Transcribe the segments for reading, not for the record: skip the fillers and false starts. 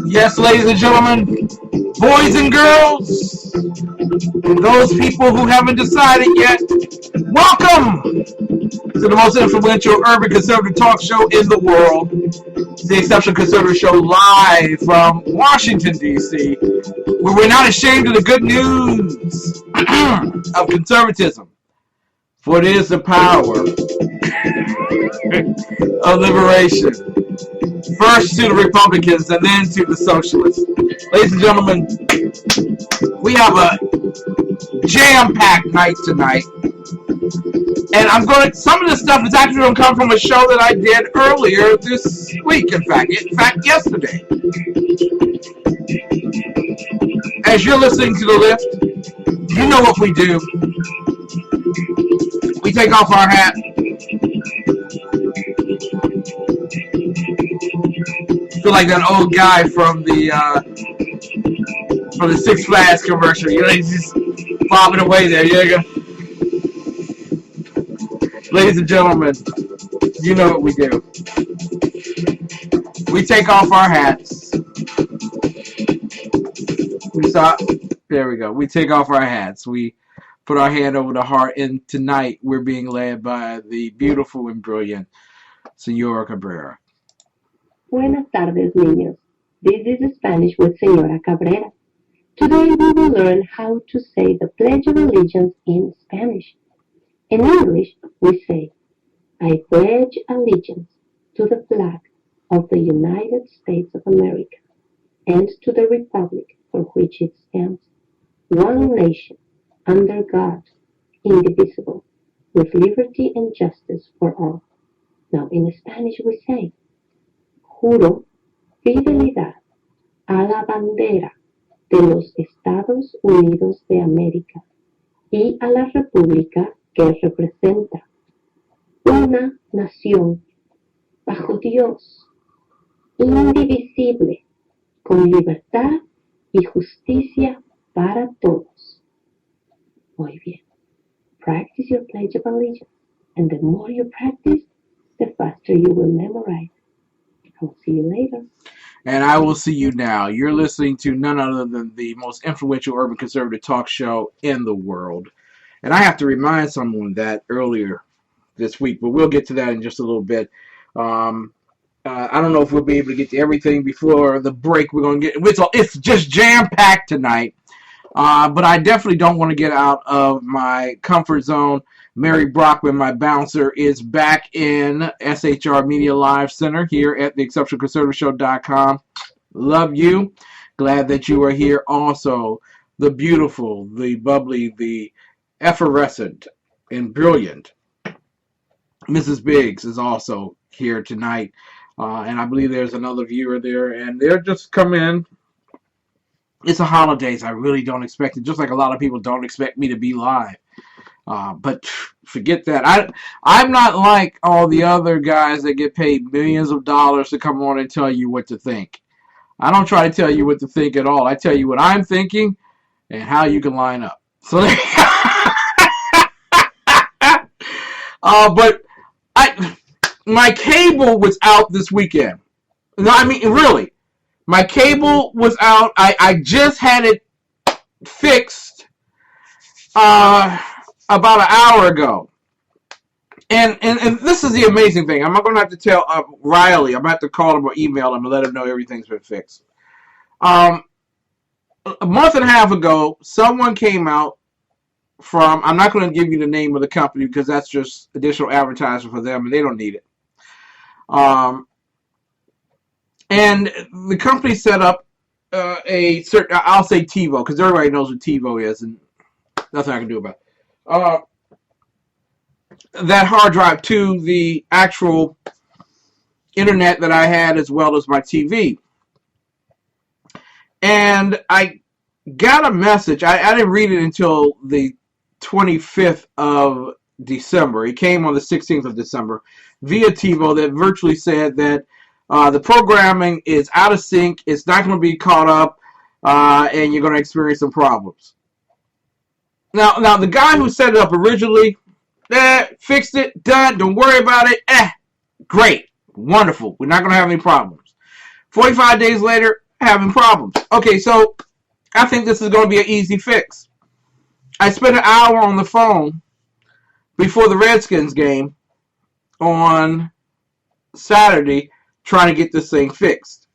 Yes, ladies and gentlemen, boys and girls, and those people who haven't decided yet, welcome to the most influential urban conservative talk show in the world, the Exceptional Conservative Show, live from Washington, D.C., where we're not ashamed of the good news of conservatism, for it is the power of liberation. First to the Republicans and then to the Socialists. Ladies and gentlemen, we have a jam-packed night tonight. And some of this stuff is actually going to come from a show that I did earlier this week, in fact, yesterday. As you're listening to the lift, you know what we do. We take off our hat. Feel like that old guy from the Six Flags commercial. You know, he's just bobbing away there. You go. Ladies and gentlemen, you know what we do. We take off our hats. There we go. We take off our hats. We put our hand over the heart. And tonight we're being led by the beautiful and brilliant Senora Cabrera. Buenas tardes, niños. This is Spanish with Senora Cabrera. Today we will learn how to say the Pledge of Allegiance in Spanish. In English, we say, I pledge allegiance to the flag of the United States of America and to the republic for which it stands, one nation, under God, indivisible, with liberty and justice for all. Now, in Spanish, we say, Juro fidelidad a la bandera de los Estados Unidos de América y a la república que representa una nación bajo Dios, indivisible, con libertad y justicia para todos. Muy bien. Practice your Pledge of Allegiance, and the more you practice, the faster you will memorize. I'll see you later. And I will see you now. You're listening to none other than the most influential urban conservative talk show in the world. And I have to remind someone that earlier this week, but we'll get to that in just a little bit. I don't know if we'll be able to get to everything before the break. We're going to get it's just jam-packed tonight. But I definitely don't want to get out of my comfort zone. Mary Brockman, my bouncer, is back in SHR Media Live Center here at the ExceptionalConservativeshow.com. Love you. Glad that you are here. Also, the beautiful, the bubbly, the effervescent, and brilliant Mrs. Biggs is also here tonight. And I believe there's another viewer there. And they're just come in. It's the holidays. I really don't expect it. Just like a lot of people don't expect me to be live. But forget that. I'm not like all the other guys that get paid millions of dollars to come on and tell you what to think. I don't try to tell you what to think at all. I tell you what I'm thinking and how you can line up. So, but my cable was out this weekend. No, I mean, really. My cable was out. I just had it fixed about an hour ago. And this is the amazing thing. I'm not going to have to tell Riley. I'm going to have to call him or email him and let him know everything's been fixed. A month and a half ago, someone came out from, I'm not going to give you the name of the company because that's just additional advertising for them and they don't need it. And the company set up a certain, I'll say TiVo, because everybody knows what TiVo is, and nothing I can do about it. That hard drive to the actual internet that I had as well as my TV. And I got a message. I didn't read it until the 25th of December. It came on the 16th of December via TiVo that virtually said that the programming is out of sync. It's not going to be caught up, and you're going to experience some problems. Now the guy who set it up originally, fixed it, done, don't worry about it. Great, wonderful. We're not going to have any problems. 45 days later, having problems. Okay, so I think this is going to be an easy fix. I spent an hour on the phone before the Redskins game on Saturday trying to get this thing fixed.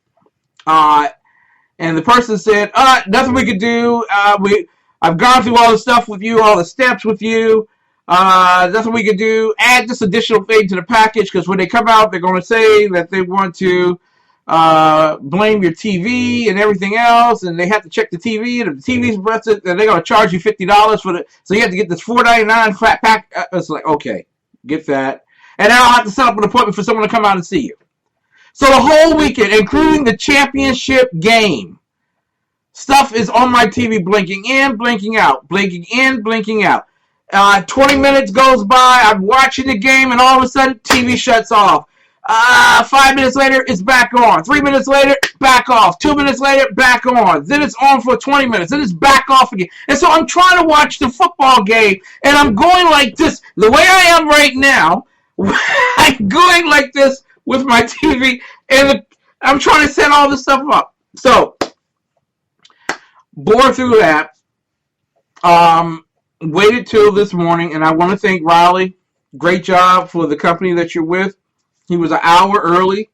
And the person said, nothing we could do. I've gone through all the stuff with you, all the steps with you. Nothing we could do. Add this additional thing to the package, because when they come out, they're going to say that they want to blame your TV and everything else, and they have to check the TV, and if the TV's busted, then they're going to charge you $50 for it. So you have to get this $4.99 flat pack. It's like, okay, get that. And then I'll have to set up an appointment for someone to come out and see you. So the whole weekend, including the championship game, stuff is on my TV blinking in, blinking out, blinking in, blinking out. 20 minutes goes by, I'm watching the game, and all of a sudden, TV shuts off. 5 minutes later, it's back on. 3 minutes later, back off. 2 minutes later, back on. Then it's on for 20 minutes. Then it's back off again. And so I'm trying to watch the football game, and I'm going like this. The way I am right now, I'm going like this with my TV, and I'm trying to set all this stuff up. So, bore through that. Waited till this morning, and I want to thank Riley. Great job for the company that you're with. He was an hour early.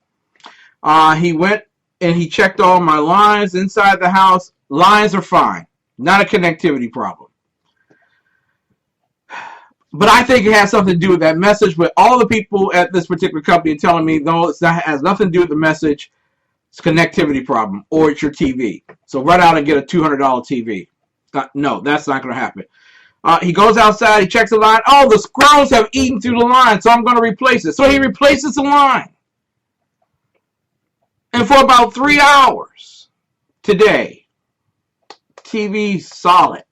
He went and he checked all my lines inside the house. Lines are fine. Not a connectivity problem. But I think it has something to do with that message. But all the people at this particular company are telling me, no, it has nothing to do with the message. It's a connectivity problem, or it's your TV. So run out and get a $200 TV. No, that's not going to happen. He goes outside, he checks the line. Oh, the squirrels have eaten through the line, so I'm going to replace it. So he replaces the line. And for about 3 hours today, TV's solid.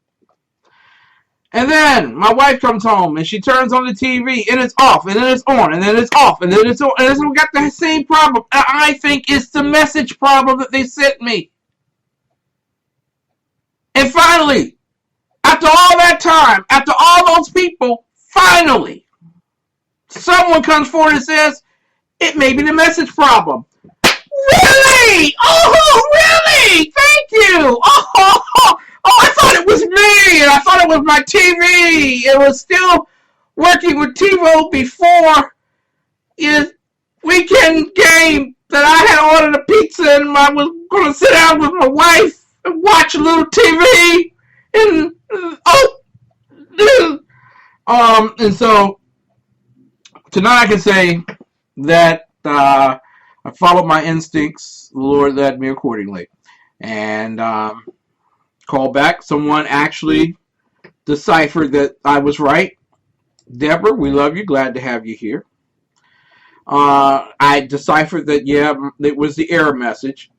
And then my wife comes home and she turns on the TV and it's off, and then it's on, and then it's off, and then it's on. And we got the same problem. I think it's the message problem that they sent me. And finally, after all that time, after all those people, finally, someone comes forward and says, it may be the message problem. Really? Oh, really? Thank you. Oh, I thought it was me, and I thought it was my TV. It was still working with TiVo before his weekend game that I had ordered a pizza, and I was going to sit down with my wife and watch a little TV. And so tonight I can say that I followed my instincts. The Lord led me accordingly, and called back. Someone actually deciphered that I was right. Deborah, we love you. Glad to have you here. I deciphered that, yeah, it was the error message.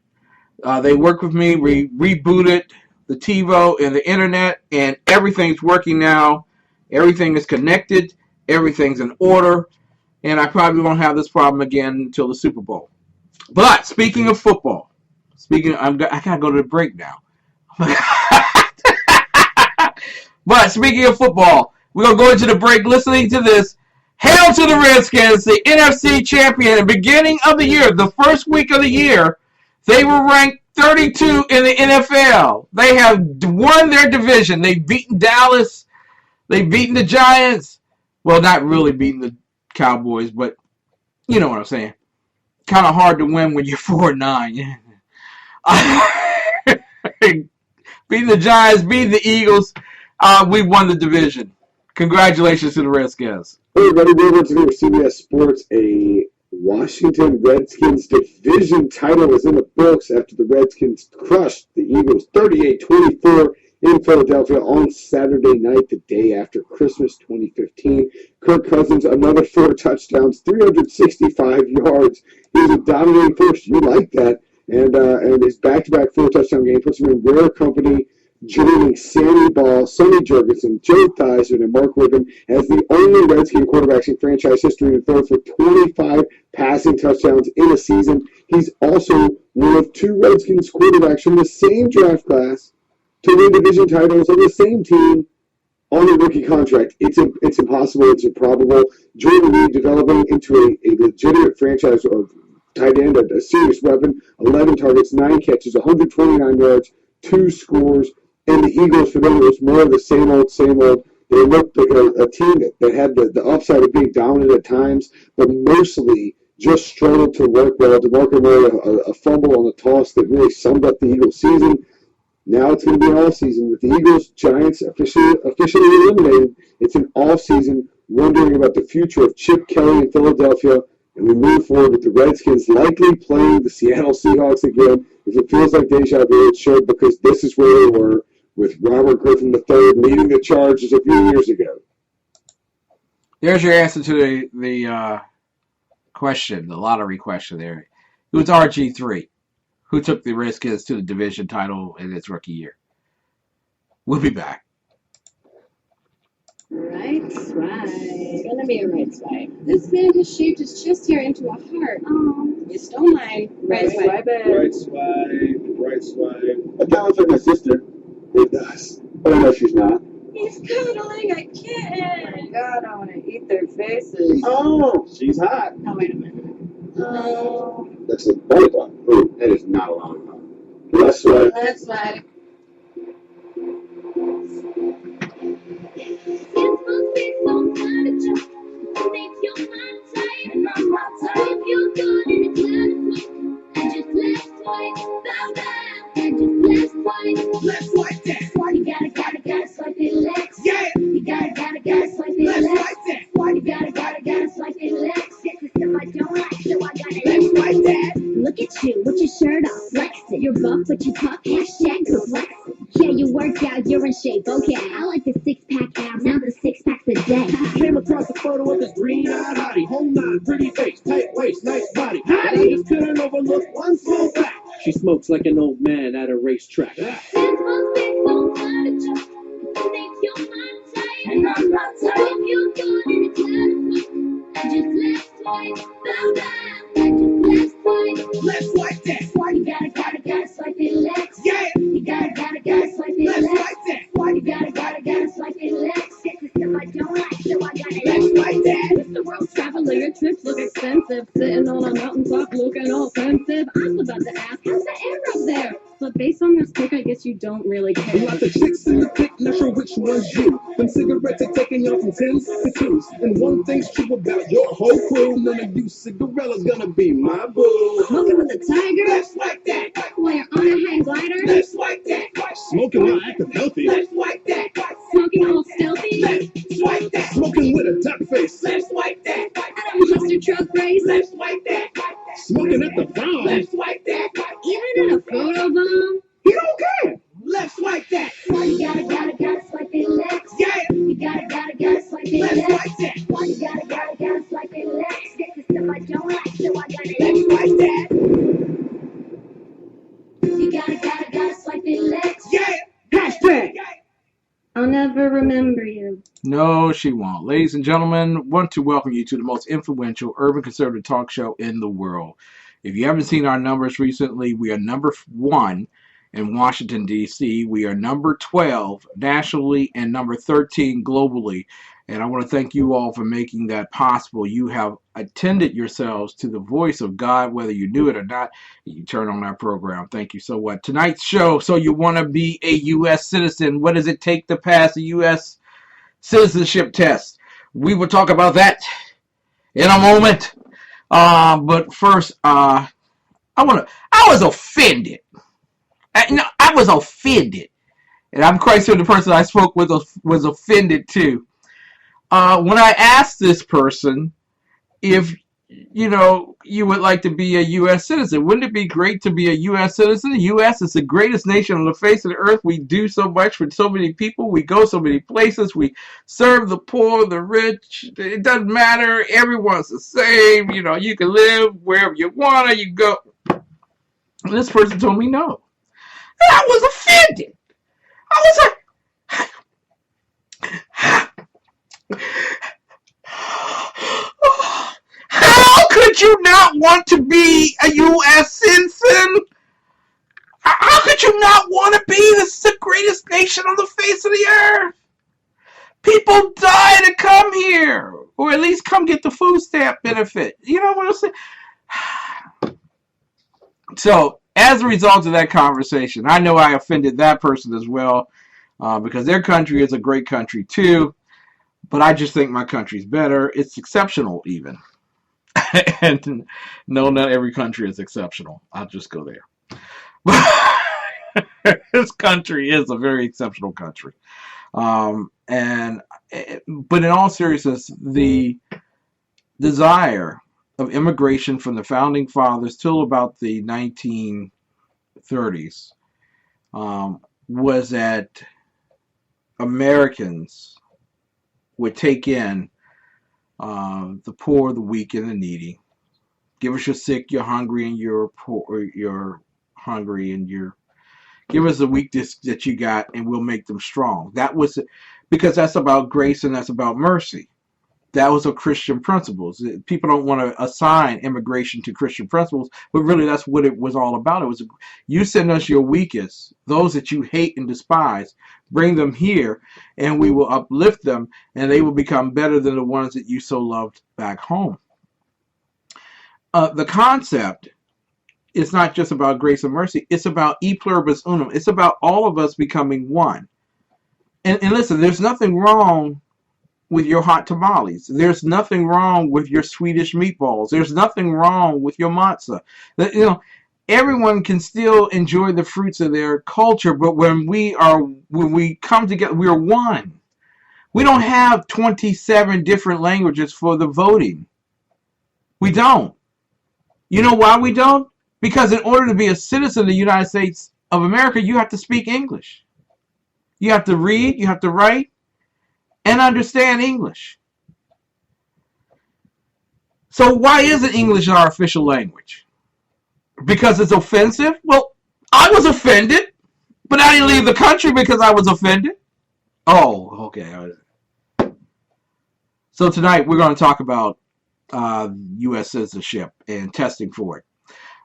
They worked with me. We rebooted the TiVo and the internet, and everything's working now. Everything is connected. Everything's in order, and I probably won't have this problem again until the Super Bowl. But speaking of football, I gotta go to the break now. But speaking of football, we're gonna go into the break listening to this. Hail to the Redskins, the NFC champion. At the beginning of the year, the first week of the year, they were ranked 32 in the NFL. They have won their division. They've beaten Dallas. They've beaten the Giants. Well, not really beating the Cowboys, but you know what I'm saying. Kind of hard to win when you're 4-9. Beating the Giants, beating the Eagles. We won the division. Congratulations to the Redskins. Hey everybody, welcome to CBS Sports. A Washington Redskins division title is in the books after the Redskins crushed the Eagles 38-24 in Philadelphia on Saturday night, the day after Christmas 2015. Kirk Cousins, another 4 touchdowns, 365 yards. He's a dominating force. You like that. And his back-to-back 4 touchdown game puts him in rare company, joining Sammy Ball, Sonny Jurgensen, Joe Theismann, and Mark Whippen as the only Redskin quarterbacks in franchise history to throw for 25 passing touchdowns in a season. He's also one of 2 Redskins quarterbacks from the same draft class to win division titles on the same team on a rookie contract. It's impossible. It's improbable. Jordan Reed developing into a legitimate franchise of tight end, a serious weapon. 11 targets, 9 catches, 129 yards, 2 scores. And the Eagles, for them, it was more of the same old, same old. They looked like a team that had the upside of being dominant at times, but mostly just struggled to work well. DeMarco Murray, a fumble on a toss that really summed up the Eagles' season. Now it's going to be an off-season with the Eagles, Giants officially eliminated. It's an off-season, wondering about the future of Chip Kelly in Philadelphia, and we move forward with the Redskins likely playing the Seattle Seahawks again. If it feels like deja vu, it should, because this is where they were with Robert Griffin III leading the Chargers a few years ago. There's your answer to the question, the lottery question there. It was RG3 who took the Redskins to the division title in its rookie year. We'll be back. Right swipe. It's gonna be a right swipe. This man just shaped his chest hair into a heart. Oh, you stole mine. Right swipe. Right swipe. That sounds like my sister. It does. But I know she's not. He's cuddling a kitten. God, I want to eat their faces. Oh, she's hot. Oh, wait a minute. Oh. That's a lollipop. Oh, that is not a lollipop. Left swipe. Left swipe. Let's swipe that. You gotta swipe it left. Yeah. You gotta swipe it left. Let's swipe that. You gotta swipe it left. This is stuff I don't like, so I gotta let's swipe that. Look at you with your shirt off, flexing. You're buff, but you talk hashtag complexing. Yeah, you worked out, you're in shape, okay. I like the 6-pack abs, now the 6-packs a day. Came across a photo of this green-eyed hottie, whole nine, pretty face, tight waist, nice body. I just couldn't overlook one small fact. She smokes like an old man at a racetrack. And I'm not tight. If you're good and it's I just left twice. Let's swipe that. You gotta swipe it left. Yeah. You gotta swipe it left. Let's swipe that. You gotta swipe it left. This is stuff I don't like, so I gotta let's swipe that. Mr. World Traveler, your trips look expensive. Sitting on a mountaintop looking all offensive. I was about to ask, how's the air up there? But based on this pic, I guess you don't really A care. lot of chicks in the pic, not sure which one's you. Them cigarettes are taking y'all from 10s to 2s. And one thing's true about your whole crew, none of you cigarella's gonna be my boo. Smoking with a tiger? Let's swipe that. While you're on a hang glider? Let's swipe that. Smoking while acting healthy. Let's swipe that. Smoking all stealthy? Let's swipe that. Smoking with a duck face. Let's swipe that. At a monster truck race? Let's swipe that. Smoking at the prom. Let's swipe that. Even in a photo bomb? You don't care. Let's swipe that. You gotta swipe it left. Yeah. You gotta swipe it left. Let's swipe that. You gotta swipe it left. This is stuff I don't like, so I gotta let's swipe that. You gotta swipe it left. Yeah. Hashtag. I'll never remember you. No, she won't. Ladies and gentlemen, want to welcome you to the most influential urban conservative talk show in the world. If you haven't seen our numbers recently, we are number 1 in Washington, D.C. We are number 12 nationally and number 13 globally. And I want to thank you all for making that possible. You have attended yourselves to the voice of God, whether you knew it or not. You turn on our program. Thank you so much. Tonight's show, so you want to be a U.S. citizen. What does it take to pass a U.S. citizenship test? We will talk about that in a moment. But first, I was offended. I was offended. And I'm quite sure the person I spoke with was offended too. When I asked this person if, you would like to be a U.S. citizen, wouldn't it be great to be a U.S. citizen? The U.S. is the greatest nation on the face of the earth. We do so much for so many people. We go so many places. We serve the poor, the rich. It doesn't matter. Everyone's the same. You can live wherever you want to. You go. And this person told me no. And I was offended. I was like, how could you not want to be a U.S. citizen? How could you not want to be? This is the greatest nation on the face of the earth. here, or at least come get the food stamp benefit. You know what I'm saying? So, as a result of that conversation, I know I offended that person as well, because their country is a great country too, but I just think my country's better. It's exceptional even. And no, not every country is exceptional. I'll just go there. This country is a very exceptional country. But in all seriousness, the desire of immigration from the founding fathers till about the 1930s was that Americans would take in the poor, the weak, and the needy. Give us your sick, your hungry, and your poor. You're hungry, and give us the weakness that you got, and we'll make them strong. That was because that's about grace and that's about mercy. That was a Christian principles. People don't want to assign immigration to Christian principles, but really that's what it was all about. It was, you send us your weakest, those that you hate and despise, bring them here, and we will uplift them, and they will become better than the ones that you so loved back home. The concept is not just about grace and mercy. It's about e pluribus unum. It's about all of us becoming one. And listen, there's nothing wrong with your hot tamales. There's nothing wrong with your Swedish meatballs. There's nothing wrong with your matzah. You know, everyone can still enjoy the fruits of their culture, but when we come together, we are one. We don't have 27 different languages for the voting. We don't. You know why we don't? Because in order to be a citizen of the United States of America, you have to speak English. You have to read, you have to write, and understand English. So why isn't English our official language? Because it's offensive? Well, I was offended, but I didn't leave the country because I was offended. Oh, okay. So tonight we're going to talk about U.S. citizenship and testing for it.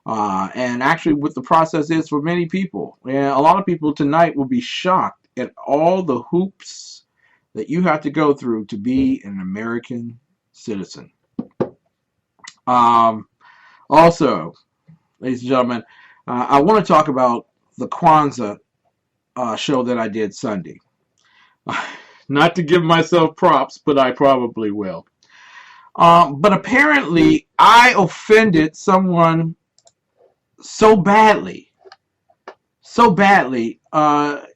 And actually what the process is for many people. And a lot of people tonight will be shocked at all the hoops that you have to go through to be an American citizen. Also, ladies and gentlemen, I want to talk about the Kwanzaa show that I did Sunday. Not to give myself props, but I probably will. But apparently, I offended someone so badly, that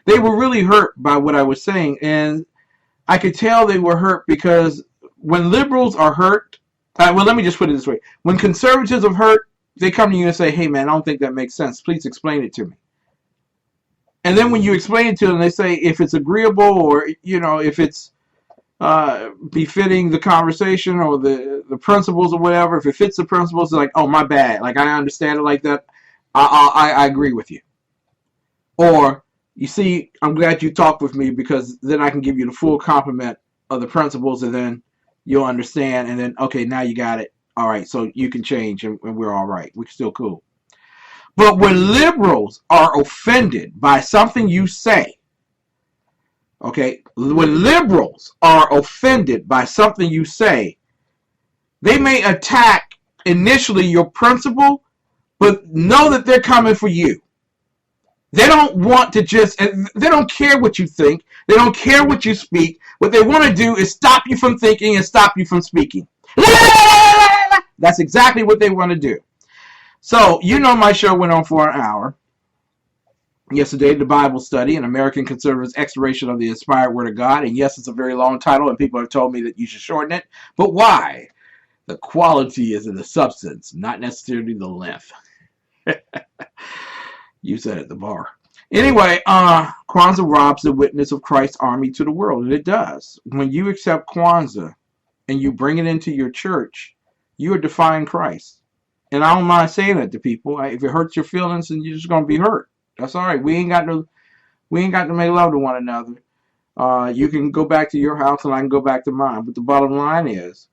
they were really hurt by what I was saying, and I could tell they were hurt because when liberals are hurt, well, let me just put it this way. When conservatives are hurt, they come to you and say, hey, man, I don't think that makes sense. Please explain it to me. And then when you explain it to them, they say if it's agreeable or, you know, if it's befitting the conversation or the principles or whatever, if it fits the principles, they're like, oh, my bad. Like, I understand it like that. I agree with you. Or, you see, I'm glad you talked with me because then I can give you the full complement of the principles and then you'll understand. And then, okay, now you got it. All right, so you can change and we're all right. We're still cool. But when liberals are offended by something you say, okay, when liberals are offended by something you say, they may attack initially your principle, but know that they're coming for you. They don't want to they don't care what you think. They don't care what you speak. What they want to do is stop you from thinking and stop you from speaking. That's exactly what they want to do. So, you know, my show went on for an hour. Yesterday, the Bible study, an American conservatives' exploration of the inspired word of God. And yes, it's a very long title, and people have told me that you should shorten it. But why? The quality is in the substance, not necessarily the length. You said at the bar. Anyway, Kwanzaa robs the witness of Christ's army to the world, and it does. When you accept Kwanzaa and you bring it into your church, you are defying Christ. And I don't mind saying that to people. If it hurts your feelings, then you're just gonna be hurt. That's all right. We ain't got to make love to one another. You can go back to your house, and I can go back to mine. But the bottom line is,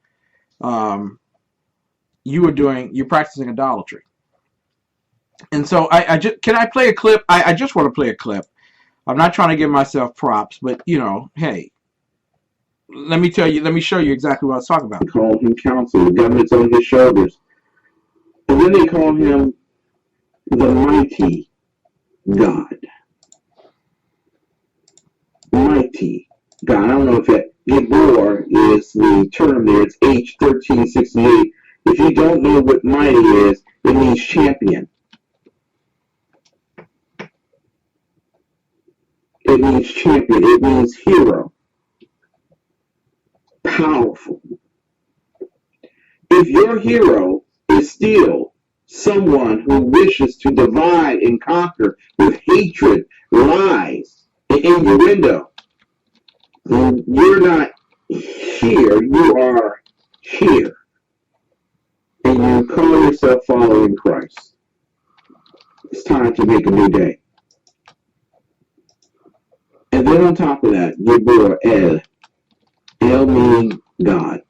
you're practicing idolatry. And so can I play a clip? I just want to play a clip I'm not trying to give myself props, but hey, let me show you exactly what I was talking about. They call him Counselor. The government's on his shoulders. And then they call him the Mighty God. Mighty God. I don't know if that Gibor is the term there. It's H1368. If you don't know what mighty is, it means champion. It means champion. It means hero. Powerful. If your hero is still someone who wishes to divide and conquer with hatred, lies, and innuendo, then you're not here. You are here. And you call yourself following Christ. It's time to make a new day. And then on top of that, Gibor El. El meaning God.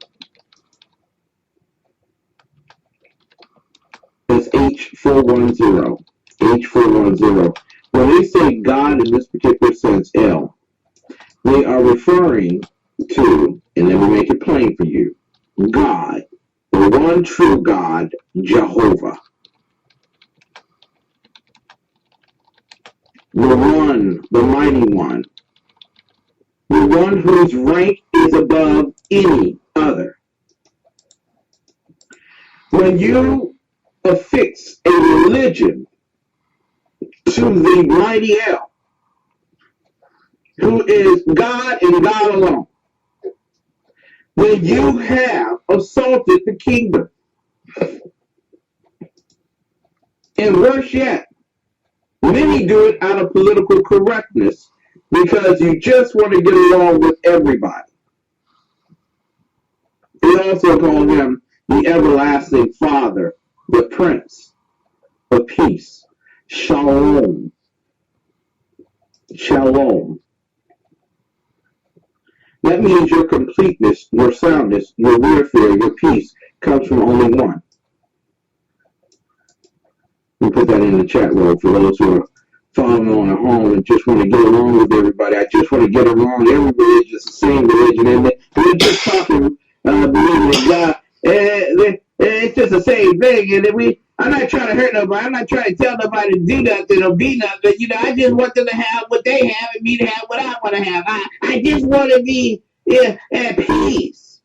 That's H410. H410. When they say God in this particular sense, El, they are referring to, and let me make it plain for you, God, the one true God, Jehovah. The one, the mighty one. The one whose rank is above any other. When you affix a religion to the mighty El, who is God and God alone, then you have assaulted the kingdom. And worse yet, many do it out of political correctness because you just want to get along with everybody. They also call him the everlasting Father, the Prince of Peace. Shalom. Shalom. That means your completeness, your soundness, your warfare, your peace comes from only one. We put that in the chat room for those who are following on at home and just want to get along with everybody. I just want to get along. Every religion is the same religion, and they're just talking, believing in God. It's just the same thing, and I'm not trying to hurt nobody. I'm not trying to tell nobody to do nothing or be nothing. I just want them to have what they have and me to have what I want to have. I just want to be at peace.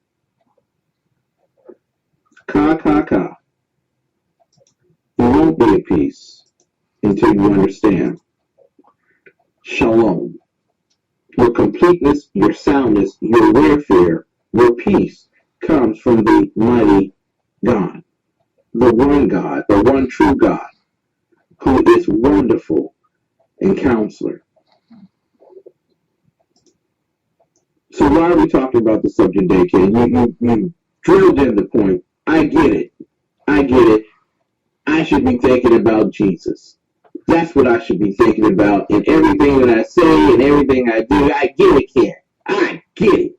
Ka. You won't be at peace until you understand. Shalom. Your completeness, your soundness, your warfare, your peace comes from the mighty God. The one true God, who is wonderful and counselor. So why are we talking about the subject today, Ken? You drilled in the point. I get it. I should be thinking about Jesus. That's what I should be thinking about in everything that I say and everything I do. I get it, Ken. I get it.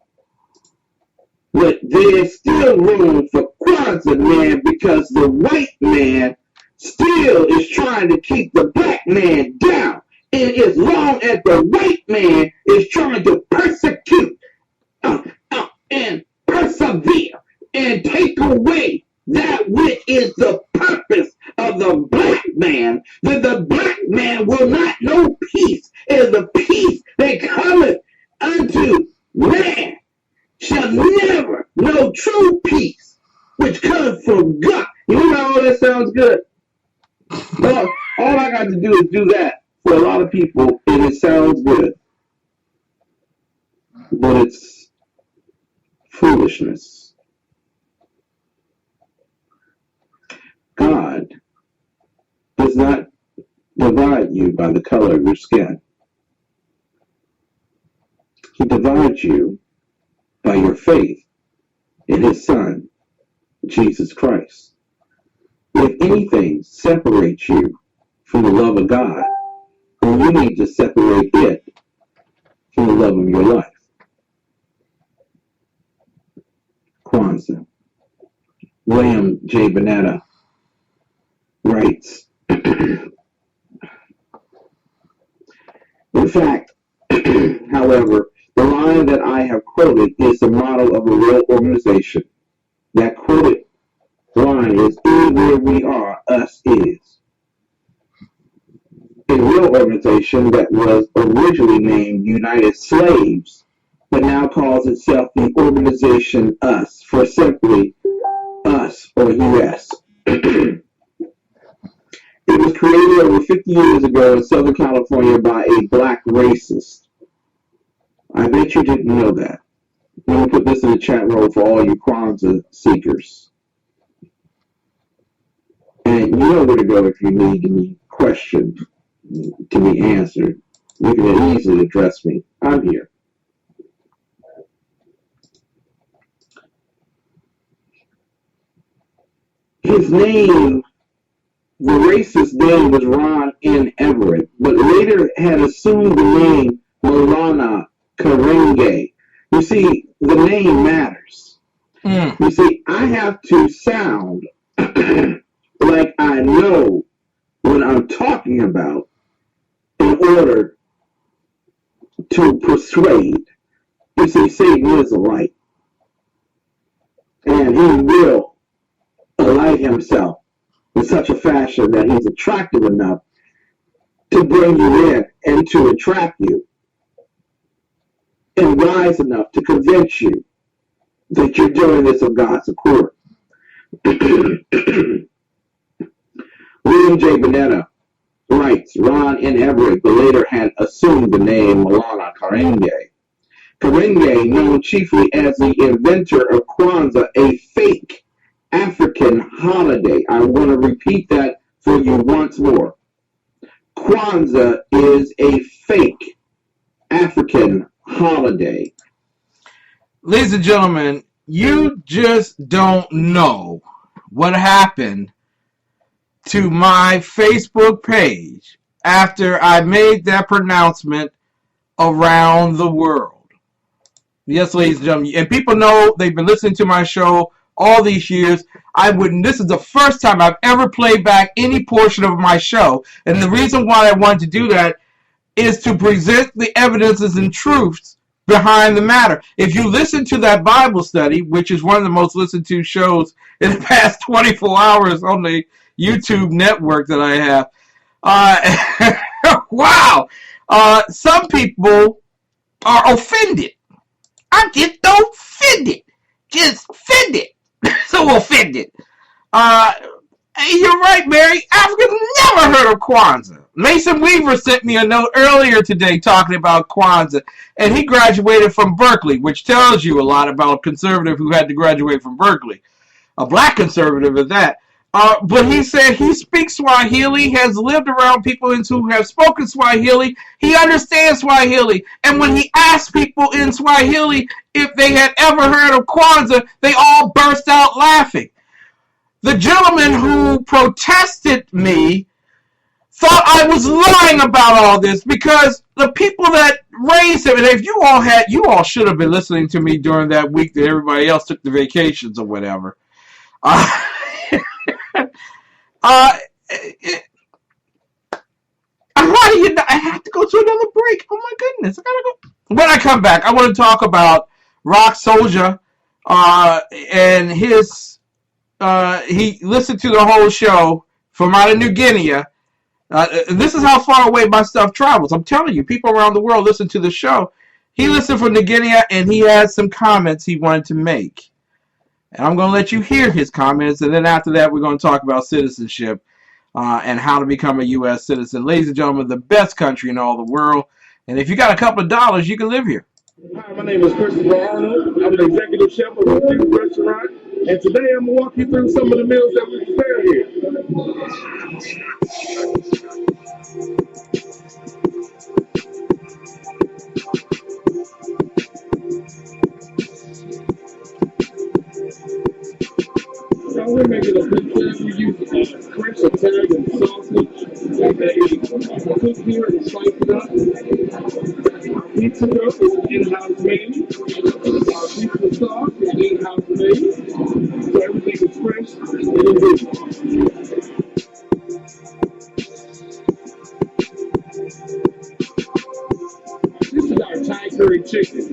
But there's still room for Kwanzaa, man, because the white man still is trying to keep the black man down. And as long as the white man is trying to persecute and persevere and take away that which is the purpose of the black man, then the black man will not know peace. And the peace that cometh unto man shall never know true peace, which comes from God. You know all that sounds good? Well, all I got to do is do that for a lot of people, and it sounds good. But it's foolishness. God does not divide you by the color of your skin. He divides you by your faith in his Son, Jesus Christ. If anything separates you from the love of God, then you need to separate it from the love of your life. Kwanzaa. William J. Bonetta writes, In fact, however, the line that I have quoted is the model of a real organization. That quoted line is anywhere we are, us is. A real organization that was originally named United Slaves, but now calls itself the organization US, for simply us or US. It was created over 50 years ago in Southern California by a black racist. I bet you didn't know that. Let me put this in the chat room for all you Kwanzaa seekers. And you know where to go if you need any questions to be answered. You can easily address me. I'm here. His name, the racist name, was Ron N. Everett, but later had assumed the name Maulana Karenga. You see, the name matters. You see, I have to sound like I know what I'm talking about in order to persuade. You see, Satan is a light, and he will alight himself in such a fashion that he's attractive enough to bring you in and to entrap you, and wise enough to convince you that you're doing this of God's accord. William J. Bonetta writes, Ron N. Everett, but later had assumed the name Maulana Karenga. Karenga, known chiefly as the inventor of Kwanzaa, a fake African holiday. I want to repeat that for you once more. Kwanzaa is a fake African holiday. Ladies and gentlemen, you just don't know what happened to my Facebook page after I made that pronouncement around the world. Yes, ladies and gentlemen, and people know they've been listening to my show all these years. This is the first time I've ever played back any portion of my show, and the reason why I wanted to do that is to present the evidences and truths behind the matter. If you listen to that Bible study, which is one of the most listened to shows in the past 24 hours on the YouTube network that I have, wow, some people are offended. I get offended. Just offended. So offended. You're right, Mary. Africans never heard of Kwanzaa. Mason Weaver sent me a note earlier today talking about Kwanzaa, and he graduated from Berkeley, which tells you a lot about a conservative who had to graduate from Berkeley. A black conservative at that. But he said he speaks Swahili, has lived around people who have spoken Swahili. He understands Swahili. And when he asked people in Swahili if they had ever heard of Kwanzaa, they all burst out laughing. The gentleman who protested me thought I was lying about all this because the people that raised him, and if you all should have been listening to me during that week that everybody else took the vacations or whatever. I have to go to another break. Oh my goodness, I gotta go. When I come back, I want to talk about Rock Soldier and his. He listened to the whole show from out of New Guinea. This is how far away my stuff travels. I'm telling you, people around the world listen to the show. He listened from New Guinea, and he had some comments he wanted to make. And I'm going to let you hear his comments, and then after that, we're going to talk about citizenship and how to become a U.S. citizen. Ladies and gentlemen, the best country in all the world. And if you got a couple of dollars, you can live here. Hi, my name is Christopher Arnold. I'm the executive chef of a Greek restaurant, and today I'm going to walk you through some of the meals that we prepare here. So we're making a pizza. We use French Italian sausage that they cook here and slice it up. Pizza dough is an in-house made. Our pizza sauce is in-house made. So everything is fresh and individual. curry chicken.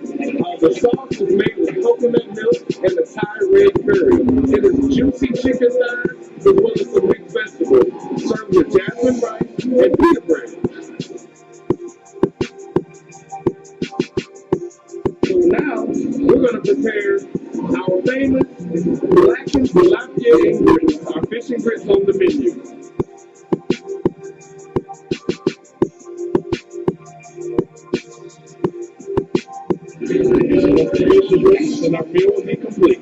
The sauce is made with coconut milk and the Thai red curry. It is juicy chicken thighs as well as some mixed vegetables, served with jasmine rice and pita bread. So now we're going to prepare our famous blackened tilapia and grits, our fish and grits on the menu. And our meal will be complete.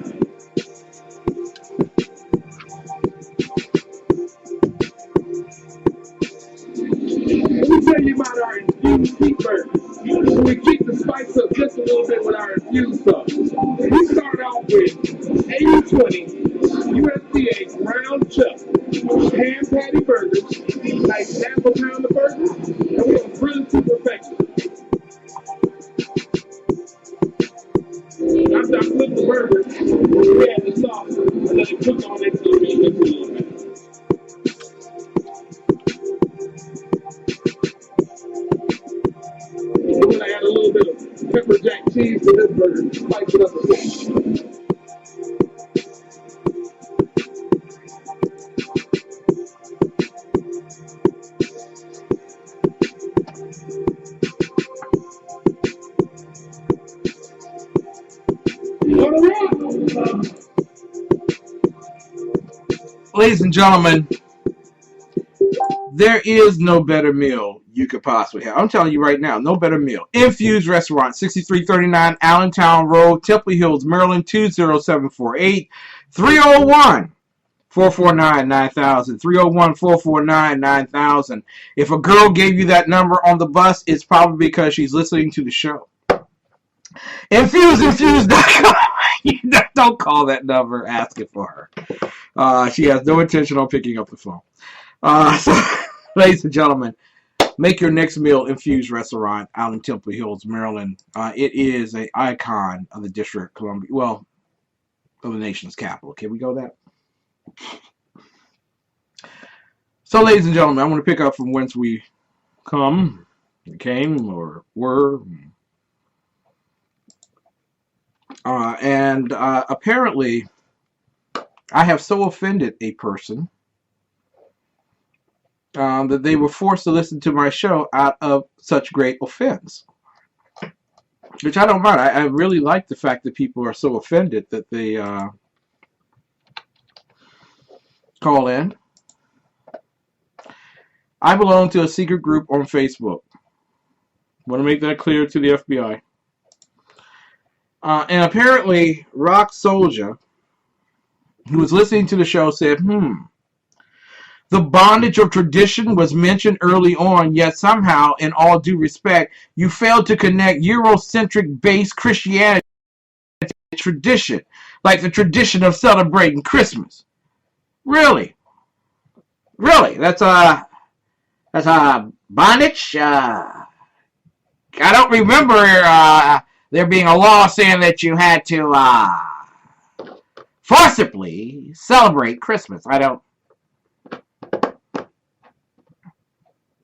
Let me tell you about our infused beef burger. We keep the spice up just a little bit with our infused sauce. We start off with 80-20 USDA ground chuck ham patty burgers, nice half a pound of burgers, and we're going to grill it to perfection. After I flip the burger, we add the sauce and let it cook on it until it gets a little bit. We're going to add a little bit of pepper jack cheese to this burger, spice it up a bit. Ladies and gentlemen, there is no better meal you could possibly have. I'm telling you right now, no better meal. Infused Restaurant, 6339 Allentown Road, Temple Hills, Maryland, 20748, 301-449-9000, 301-449-9000. If a girl gave you that number on the bus, it's probably because she's listening to the show. Infused.com. Don't call that number. Ask it for her. She has no intention on picking up the phone. So, ladies and gentlemen, make your next meal Infused Restaurant out in Temple Hills, Maryland. It is an icon of the District of Columbia. Well, of the nation's capital. Can we go that? So, ladies and gentlemen, I want to pick up from whence we came, or were. And apparently, I have so offended a person that they were forced to listen to my show out of such great offense. Which I don't mind. I really like the fact that people are so offended that they call in. I belong to a secret group on Facebook. Want to make that clear to the FBI. And apparently, Rock Soldier, who was listening to the show, said, the bondage of tradition was mentioned early on, yet somehow, in all due respect, you failed to connect Eurocentric-based Christianity to tradition, like the tradition of celebrating Christmas. Really? Really? That's a bondage? I don't remember there being a law saying that you had to forcibly celebrate Christmas. I don't.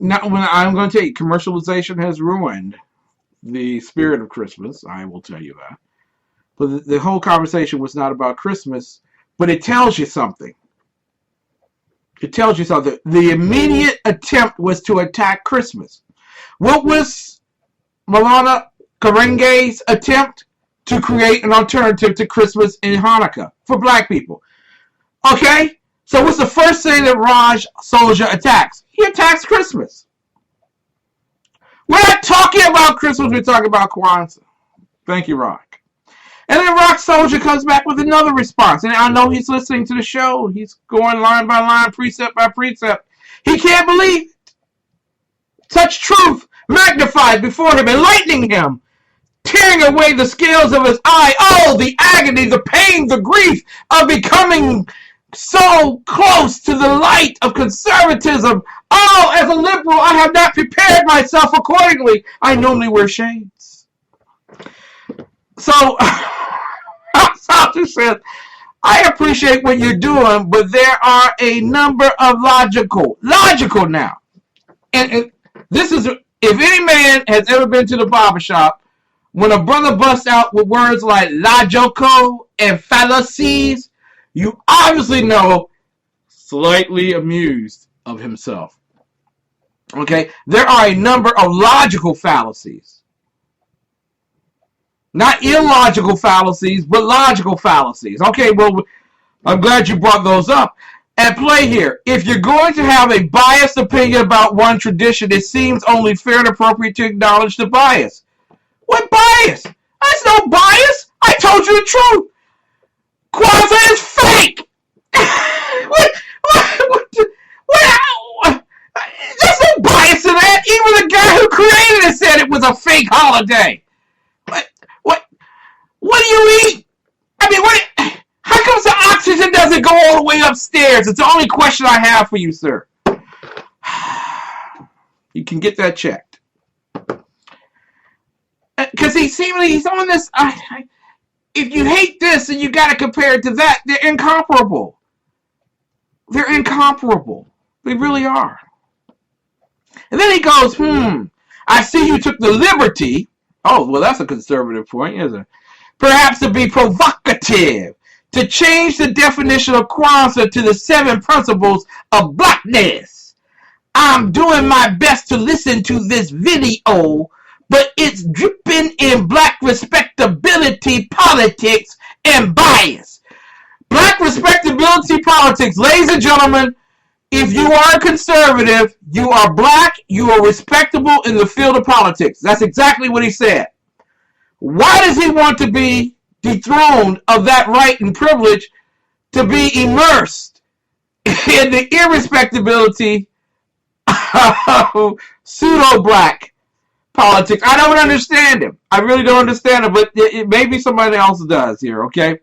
Now, when I'm going to tell you, commercialization has ruined the spirit of Christmas. I will tell you that. But the whole conversation was not about Christmas, but it tells you something. It tells you something. The immediate attempt was to attack Christmas. What was Malala Karenge's attempt? To create an alternative to Christmas and Hanukkah for black people. Okay? So what's the first thing that Raj Soldier attacks? He attacks Christmas. We're not talking about Christmas, we're talking about Kwanzaa. Thank you, Rock. And then Rock Soldier comes back with another response. And I know he's listening to the show. He's going line by line, precept by precept. He can't believe it. Such truth magnified before him, enlightening him, tearing away the scales of his eye. Oh, the agony, the pain, the grief of becoming so close to the light of conservatism. Oh, as a liberal, I have not prepared myself accordingly. I normally wear shades. So, Salter says, I appreciate what you're doing, but there are a number of logical now. And this is, if any man has ever been to the barbershop, When a brother busts out with words like logical and fallacies, you obviously know slightly amused of himself. Okay, there are a number of logical fallacies. Not illogical fallacies, but logical fallacies. Okay, well, I'm glad you brought those up. At play here, if you're going to have a biased opinion about one tradition, it seems only fair and appropriate to acknowledge the bias. What bias? There's no bias. I told you the truth. Kwanzaa is fake. There's no bias in that. Even the guy who created it said it was a fake holiday. What do you eat? I mean, how come the oxygen doesn't go all the way upstairs? It's the only question I have for you, sir. You can get that checked. Because he's on this. If you hate this and you got to compare it to that, they're incomparable. They're incomparable. They really are. And then he goes, I see you took the liberty. Oh, well, that's a conservative point, isn't it? Perhaps to be provocative, to change the definition of Kwanzaa to the 7 principles of blackness. I'm doing my best to listen to this video, but it's dripping in black respectability politics and bias. Black respectability politics, ladies and gentlemen, if you are a conservative, you are black, you are respectable in the field of politics. That's exactly what he said. Why does he want to be dethroned of that right and privilege to be immersed in the irrespectability of pseudo-black politics? I don't understand him. I really don't understand him, but maybe somebody else does here, okay?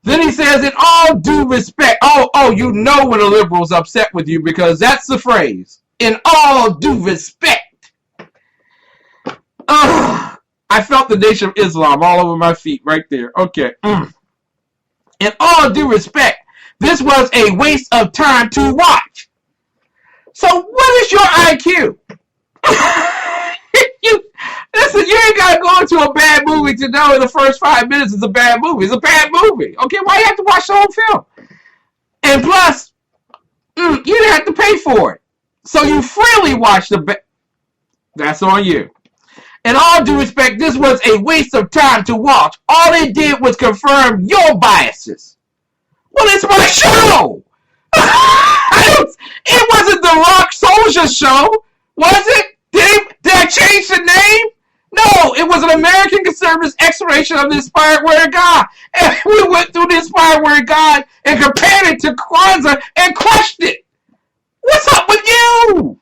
Then he says, in all due respect, you know when a liberal's upset with you because that's the phrase. In all due respect. I felt the Nation of Islam all over my feet right there. Okay. In all due respect, this was a waste of time to watch. So what is your IQ? Listen, you ain't got to go into a bad movie to know in the first 5 minutes it's a bad movie. It's a bad movie. Okay, why you have to watch the whole film? And plus, you didn't have to pay for it. So you freely watch that's on you. In all due respect, this was a waste of time to watch. All it did was confirm your biases. Well, it's my show. It wasn't the Rock Soldier show, was it? Did I change the name? No, it was an American conservative's exploration of the inspired word of God. And we went through the inspired word of God and compared it to Kwanzaa and crushed it. What's up with you?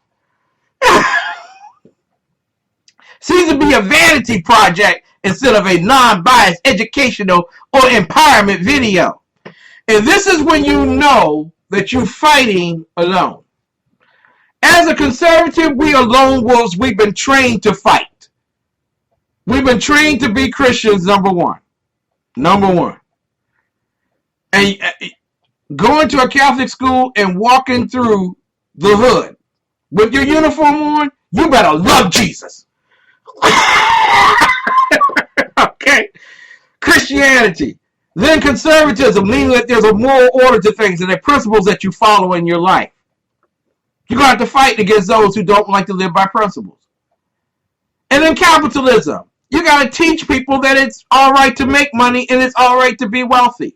Seems to be a vanity project instead of a non-biased educational or empowerment video. And this is when you know that you're fighting alone. As a conservative, we are lone wolves. We've been trained to fight. We've been trained to be Christians, number one. Number one. And going to a Catholic school and walking through the hood with your uniform on, you better love Jesus. Okay. Christianity. Then conservatism, meaning that there's a moral order to things and there are principles that you follow in your life. You're going to have to fight against those who don't like to live by principles. And then capitalism. You got to teach people that it's all right to make money and it's all right to be wealthy.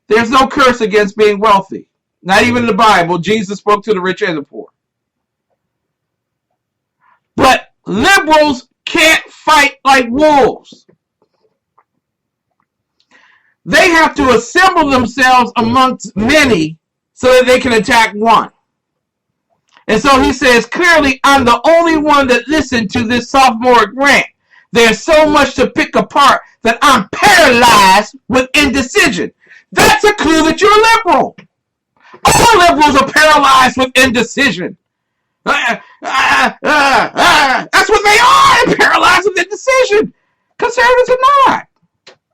There's no curse against being wealthy. Not even in the Bible. Jesus spoke to the rich and the poor. But liberals can't fight like wolves. They have to assemble themselves amongst many so that they can attack one. And so he says, clearly, I'm the only one that listened to this sophomore rant. There's so much to pick apart that I'm paralyzed with indecision. That's a clue that you're liberal. All liberals are paralyzed with indecision. That's what they are. They're paralyzed with indecision. Conservatives are not.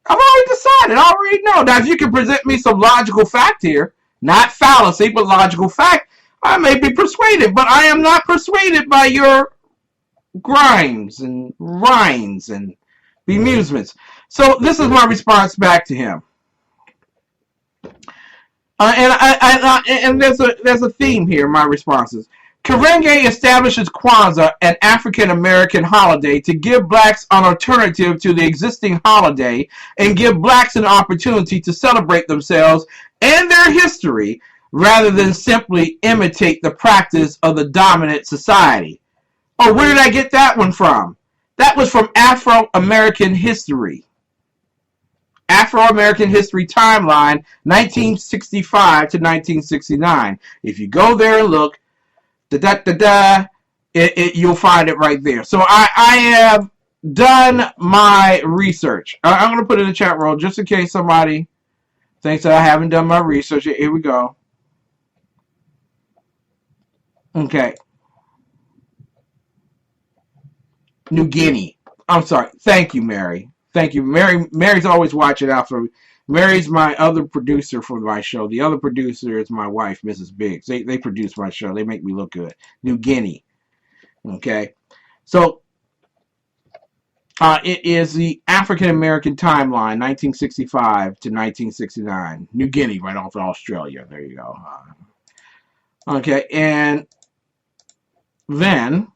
I've already decided. I already know. Now, if you can present me some logical fact here, not fallacy, but logical fact, I may be persuaded, but I am not persuaded by your grinds and rinds and bemusements. So this is my response back to him. And there's a theme here in my responses. Karenge establishes Kwanzaa, an African American holiday, to give blacks an alternative to the existing holiday and give blacks an opportunity to celebrate themselves and their history rather than simply imitate the practice of the dominant society. Oh, where did I get that one from? That was from Afro-American History. Afro-American History Timeline, 1965 to 1969. If you go there and look, you'll find it right there. So I have done my research. I'm going to put it in the chat room just in case somebody thinks that I haven't done my research. Here we go. Okay. New Guinea. I'm sorry. Thank you, Mary. Thank you. Mary's always watching out for me. Mary's my other producer for my show. The other producer is my wife, Mrs. Biggs. They produce my show. They make me look good. New Guinea. Okay. So it is the African American timeline, 1965 to 1969. New Guinea, right off of Australia. There you go. Okay. And then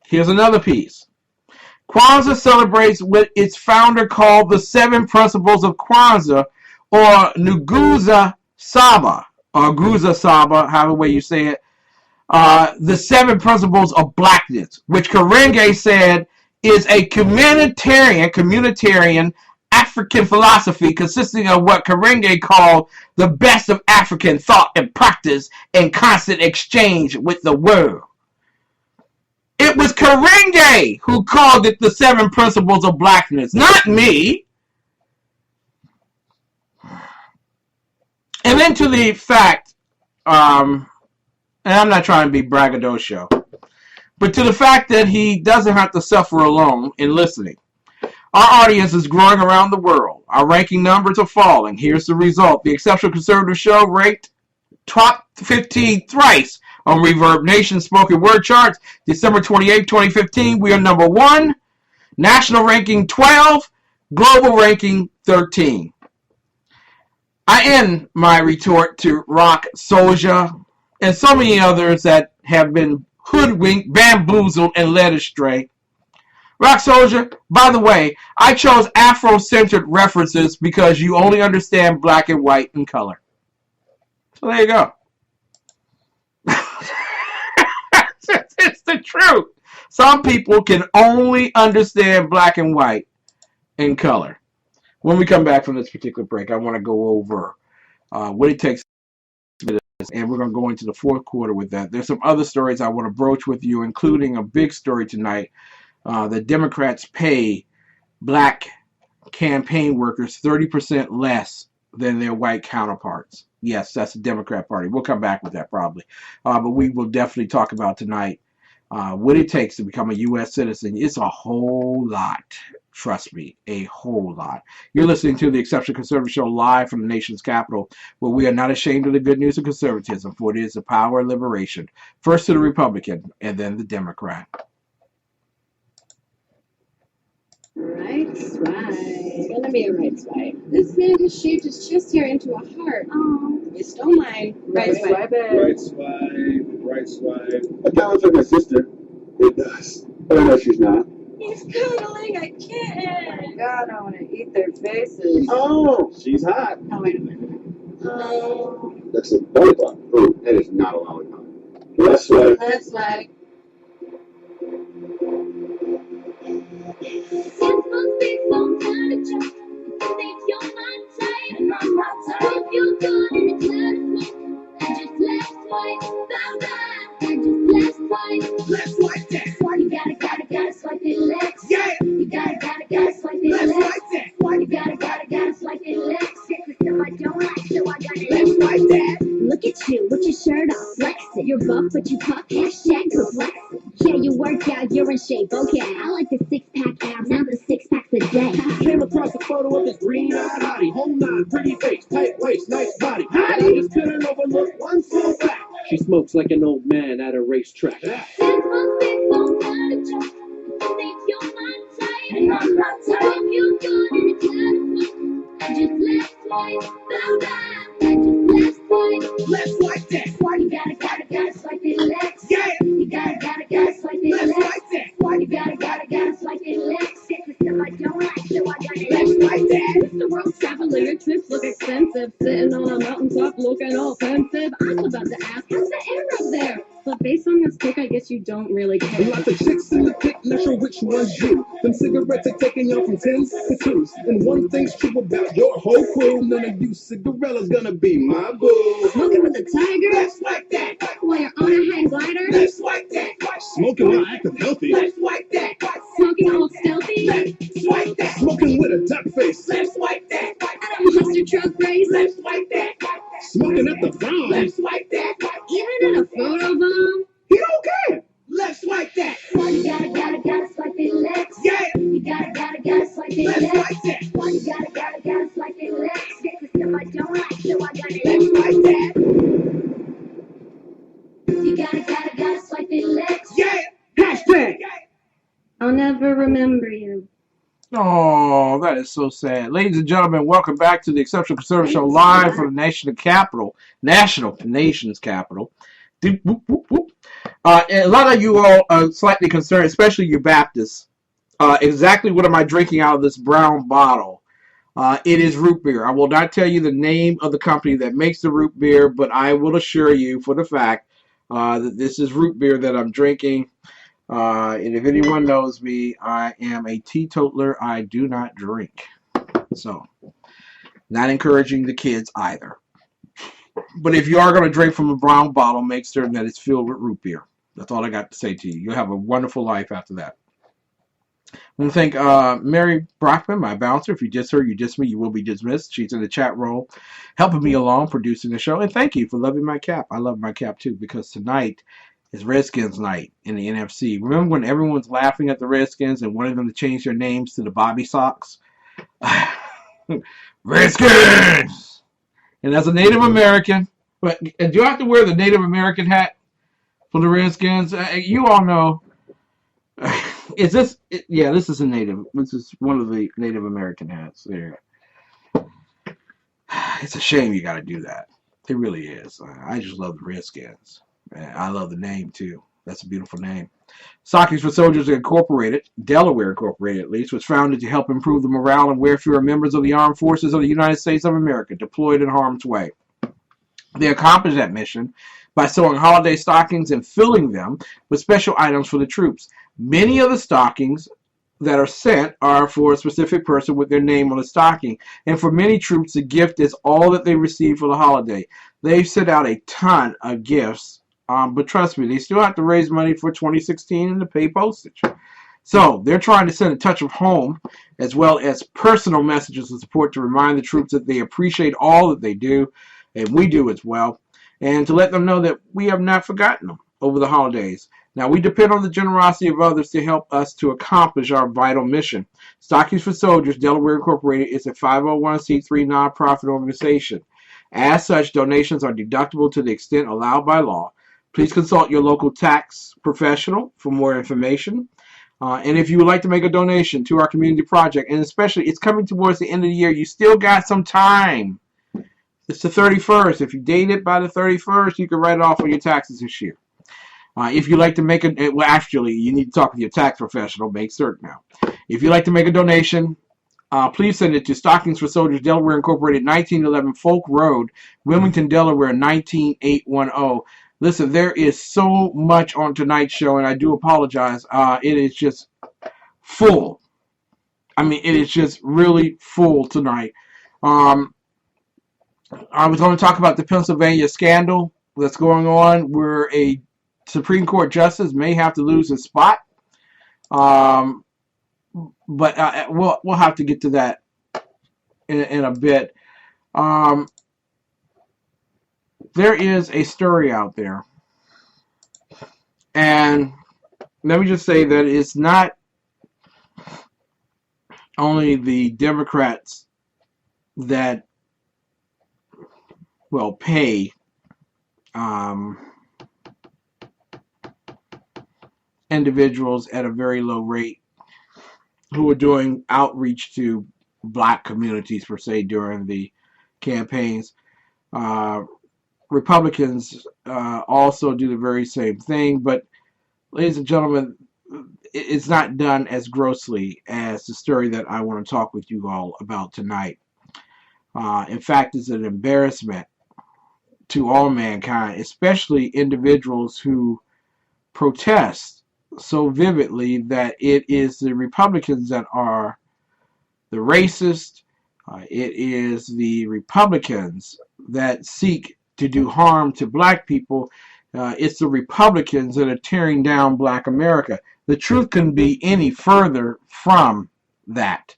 here's another piece. Kwanzaa celebrates what its founder called the 7 principles of Kwanzaa, or Nguza Saba, or Nguza Saba, however way you say it, the 7 principles of blackness, which Karenge said is a communitarian African philosophy consisting of what Karenge called the best of African thought and practice and constant exchange with the world. It was Karenge who called it the 7 principles of blackness, not me. And then to the fact, and I'm not trying to be braggadocio, but to the fact that he doesn't have to suffer alone in listening. Our audience is growing around the world. Our ranking numbers are falling. Here's the result. The Exceptional Conservative Show ranked top 15 thrice on Reverb Nation spoken word charts. December 28, 2015, we are number 1. National ranking 12. Global ranking 13. I end my retort to Rock Soulja and so many others that have been hoodwinked, bamboozled, and led astray. Rock Soulja, by the way, I chose Afro-centered references because you only understand black and white and color. So there you go. It's the truth. Some people can only understand black and white and color. When we come back from this particular break, I want to go over what it takes, and we're going to go into the fourth quarter with that. There's some other stories I want to broach with you, including a big story tonight. The Democrats pay black campaign workers 30% less than their white counterparts. Yes, that's the Democrat Party. We'll come back with that probably. But we will definitely talk about tonight what it takes to become a U.S. citizen. It's a whole lot. Trust me, a whole lot. You're listening to the Exceptional Conservative Show live from the nation's capital, where we are not ashamed of the good news of conservatism, for it is the power of liberation. First to the Republican, and then the Democrat. Right swipe. It's gonna be a right swipe. This man just shaved his chest hair into a heart. Oh, you stole mine. Right swipe. Right swipe. Right swipe. That kind of looks like my sister. It does. Oh, no, she's not. He's cuddling a kitten. God, I want to eat their faces. Oh, she's hot. Oh, wait a minute. Oh. That's a lollipop. Oh, that is not a lollipop. Left swipe. That's like, It must be some kind of job. You think you're my type, and I'm my type. If you're good and it's not a smoke, I just left twice. Bye-bye. I just left twice. Let's swipe that. Swipe, you gotta swipe it left. Yeah. You gotta swipe it Let's left. swipe that. Swipe, you gotta swipe it left. Check the stuff I don't like, so I gotta Let's swipe that. Look at you with your shirt off, flexing. You're buff, but you puff, hashtag perplexing. Yeah, you work out, you're in shape, okay. I like the 6-pack abs, not the 6 packs a day. Came across a photo of this green-eyed hottie. Home on, pretty face, tight waist, nice body. Hottie just couldn't overlook one small fact. She smokes like an old man at a racetrack. This must be some kind of you think you're my type, and I'm not type. Hope you're good and it's not I just left twice, bye bye. I just left twice. Let's like that. You gotta swipe it left. Yeah. You gotta swipe it Let's left. like that. You gotta swipe it left. It's the stuff I don't like, so I gotta Let's like that. Mr. World Traveler, your trips look expensive. Sitting on a mountaintop looking all pensive. I was about to ask, how's the air up there? But based on this pic, I guess you don't really care. Lots of chicks in the pic, not sure which one's you. Them cigarettes are taking y'all from 10s to 2s. And one thing's true about your whole crew, none of you cigarella's gonna be my boo. Smoking with the tiger Let's like that. while you're on a hang glider. Let's like that. Smoking while acting healthy. Let's like that. Smoking all stealthy. Let's like that. Smoking with a duck face. Let's like that. At a monster truck race. Let's like that. Smoking at the prom. Let's like that. Even in a photo bomb. He don't care. Let's like that. You gotta swipe it left. Yeah. You gotta swipe it Let's left. like that. You gotta swipe it left. It's the stuff I don't like, so I gotta Let's like that. You gotta swipe it left. Yeah. Hashtag. I'll never remember you. Oh, that is so sad. Ladies and gentlemen, welcome back to the Exceptional Conservative Show live from the nation's capital. Doop, whoop, whoop, whoop. And a lot of you all are slightly concerned, especially you Baptists. Exactly what am I drinking out of this brown bottle? It is root beer. I will not tell you the name of the company that makes the root beer, but I will assure you for the fact that this is root beer that I'm drinking. And if anyone knows me, I am a teetotaler. I do not drink. So, not encouraging the kids either. But if you are going to drink from a brown bottle, make certain that it's filled with root beer. That's all I got to say to you. You'll have a wonderful life after that. I want to thank Mary Brockman, my bouncer. If you diss her, you diss me, you will be dismissed. She's in the chat room, helping me along, producing the show. And thank you for loving my cap. I love my cap too, because tonight is Redskins night in the NFC. Remember when everyone's laughing at the Redskins and wanted them to change their names to the Bobby Sox? Redskins! And as a Native American, but do you have to wear the Native American hat for the Redskins? You all know. Is this? Yeah, this is a Native. This is one of the Native American hats there. It's a shame you got to do that. It really is. I just love the Redskins. I love the name too. That's a beautiful name. Stockings for Soldiers Incorporated, Delaware Incorporated at least, was founded to help improve the morale and welfare of members of the armed forces of the United States of America deployed in harm's way. They accomplished that mission by sewing holiday stockings and filling them with special items for the troops. Many of the stockings that are sent are for a specific person with their name on the stocking. And for many troops, the gift is all that they receive for the holiday. They've sent out a ton of gifts, but trust me, they still have to raise money for 2016 and to pay postage. So they're trying to send a touch of home as well as personal messages of support to remind the troops that they appreciate all that they do, and we do as well, and to let them know that we have not forgotten them over the holidays. Now, we depend on the generosity of others to help us to accomplish our vital mission. Stockings for Soldiers, Delaware Incorporated, is a 501c3 nonprofit organization. As such, donations are deductible to the extent allowed by law. Please consult your local tax professional for more information. And if you would like to make a donation to our community project, and especially it's coming towards the end of the year, you still got some time. It's the 31st. If you date it by the 31st, you can write it off on your taxes this year. If you'd like to make a, well, actually, you need to talk with your tax professional, make certain now. If you'd like to make a donation, please send it to Stockings for Soldiers, Delaware Incorporated, 1911 Folk Road, Wilmington, Delaware, 19810. Listen, there is so much on tonight's show, and I do apologize. It is just full. I mean, it is just really full tonight. I was going to talk about the Pennsylvania scandal that's going on, where a Supreme Court justice may have to lose his spot. But we'll have to get to that in a bit. There is a story out there, and let me just say that it's not only the Democrats that will pay individuals at a very low rate who are doing outreach to black communities, per se, during the campaigns. Republicans also do the very same thing, but ladies and gentlemen, it's not done as grossly as the story that I want to talk with you all about tonight. In fact, it's an embarrassment to all mankind, especially individuals who protest so vividly that it is the Republicans that are the racist. It is the Republicans that seek to do harm to black people. It's the Republicans that are tearing down black America. The truth couldn't be any further from that.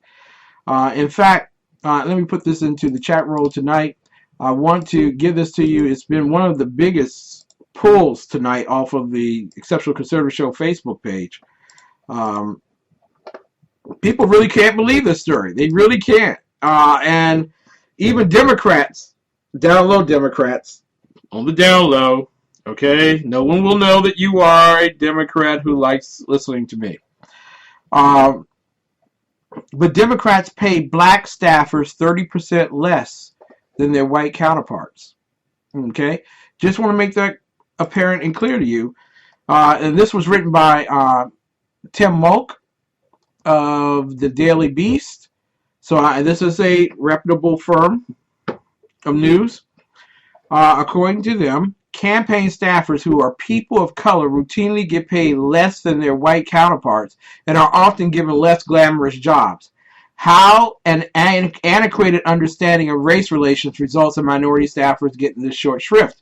In fact, let me put this into the chat roll tonight. I want to give this to you. It's been one of the biggest pulls tonight off of the Exceptional Conservative Show Facebook page. People really can't believe this story. They really can't. And even Democrats, down low Democrats, on the down low, okay? No one will know that you are a Democrat who likes listening to me. But Democrats pay black staffers 30% less than their white counterparts. Okay? Just want to make that apparent and clear to you. And this was written by Tim Mulk of the Daily Beast. So this is a reputable firm of news. According to them, campaign staffers who are people of color routinely get paid less than their white counterparts and are often given less glamorous jobs. How an antiquated understanding of race relations results in minority staffers getting this short shrift.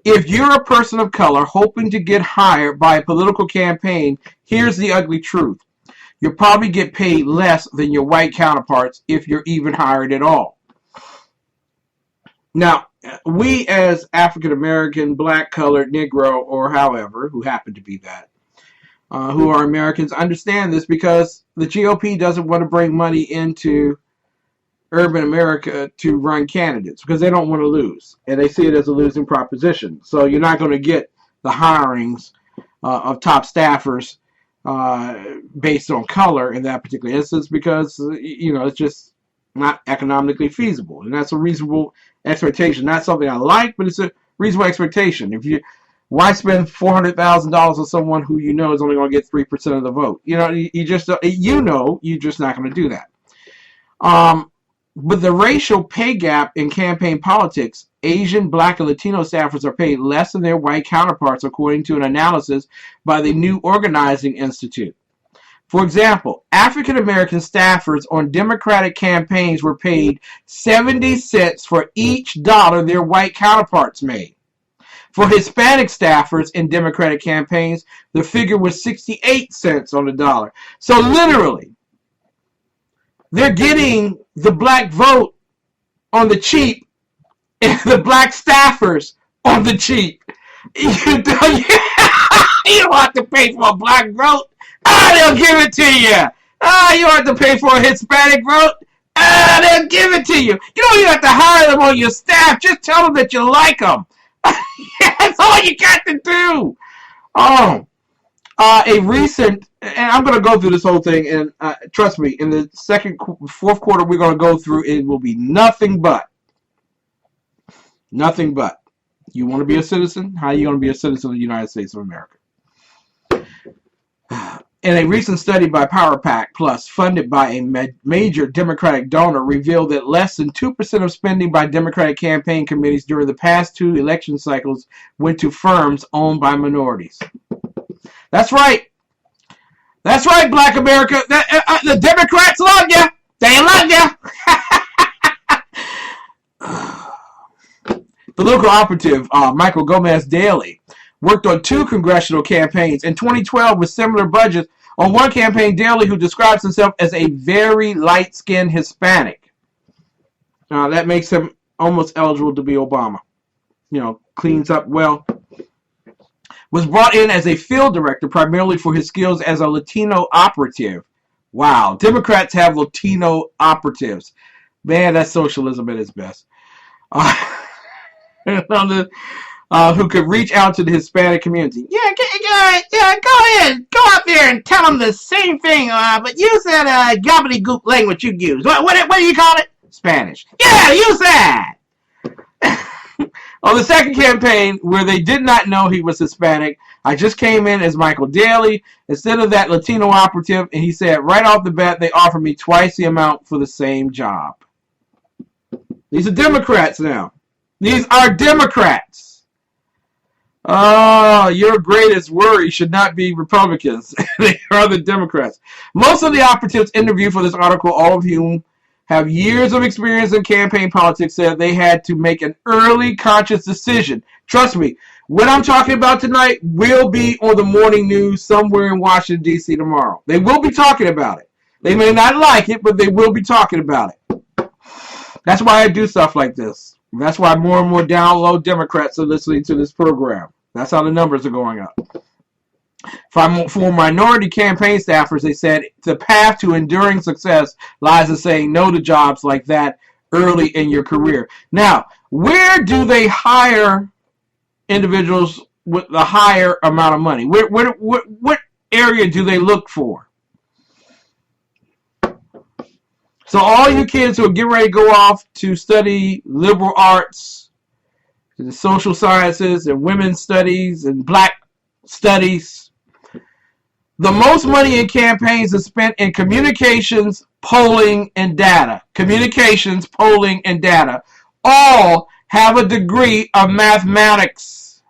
If you're a person of color hoping to get hired by a political campaign, here's the ugly truth. You'll probably get paid less than your white counterparts if you're even hired at all. Now, we as African American, black, colored, Negro, or however, who happen to be that, who are Americans, understand this because the GOP doesn't want to bring money into urban America to run candidates because they don't want to lose. And they see it as a losing proposition. So you're not going to get the hirings of top staffers based on color in that particular instance because, it's just not economically feasible. And that's a reasonable expectation. Not something I like, but it's a reasonable expectation. Why spend $400,000 on someone who is only going to get 3% of the vote? You're just not going to do that. But the racial pay gap in campaign politics, Asian, black, and Latino staffers are paid less than their white counterparts, according to an analysis by the New Organizing Institute. For example, African American staffers on Democratic campaigns were paid 70 cents for each dollar their white counterparts made. For Hispanic staffers in Democratic campaigns, the figure was 68 cents on the dollar. So literally, they're getting the black vote on the cheap and the black staffers on the cheap. You don't have to pay for a black vote. They'll give it to you. You don't have to pay for a Hispanic vote. They'll give it to you. You don't even have to hire them on your staff. Just tell them that you like them. That's all you got to do. A recent, and I'm going to go through this whole thing, and trust me, in the fourth quarter we're going to go through, it will be nothing but. You want to be a citizen? How are you going to be a citizen of the United States of America? In a recent study by PowerPack Plus, funded by a major Democratic donor, revealed that less than 2% of spending by Democratic campaign committees during the past 2 election cycles went to firms owned by minorities. That's right. That's right, Black America. The Democrats love you. They love you. Political operative Michael Gomez Daly worked on 2 congressional campaigns in 2012 with similar budgets. On one campaign, Daly, who describes himself as a very light-skinned Hispanic. That makes him almost eligible to be Obama. Cleans up well. Was brought in as a field director primarily for his skills as a Latino operative. Wow. Democrats have Latino operatives. Man, that's socialism at its best. who could reach out to the Hispanic community. Yeah, go ahead. Go out there and tell them the same thing, but use that gobbledygook language you use. What do you call it? Spanish. Yeah, use that. On the second campaign, where they did not know he was Hispanic, I just came in as Michael Daly instead of that Latino operative, and he said right off the bat they offered me twice the amount for the same job. These are Democrats now. These are Democrats. Oh, your greatest worry should not be Republicans. They are the Democrats. Most of the operatives interviewed for this article, all of whom have years of experience in campaign politics, said they had to make an early conscious decision. Trust me, what I'm talking about tonight will be on the morning news somewhere in Washington, D.C. tomorrow. They will be talking about it. They may not like it, but they will be talking about it. That's why I do stuff like this. That's why more and more down low Democrats are listening to this program. That's how the numbers are going up. For minority campaign staffers, they said the path to enduring success lies in saying no to jobs like that early in your career. Now, where do they hire individuals with the higher amount of money? What area do they look for? So all you kids who are getting ready to go off to study liberal arts, the social sciences, and women's studies, and black studies, the most money in campaigns is spent in communications, polling, and data. Communications, polling, and data all have a degree of mathematics.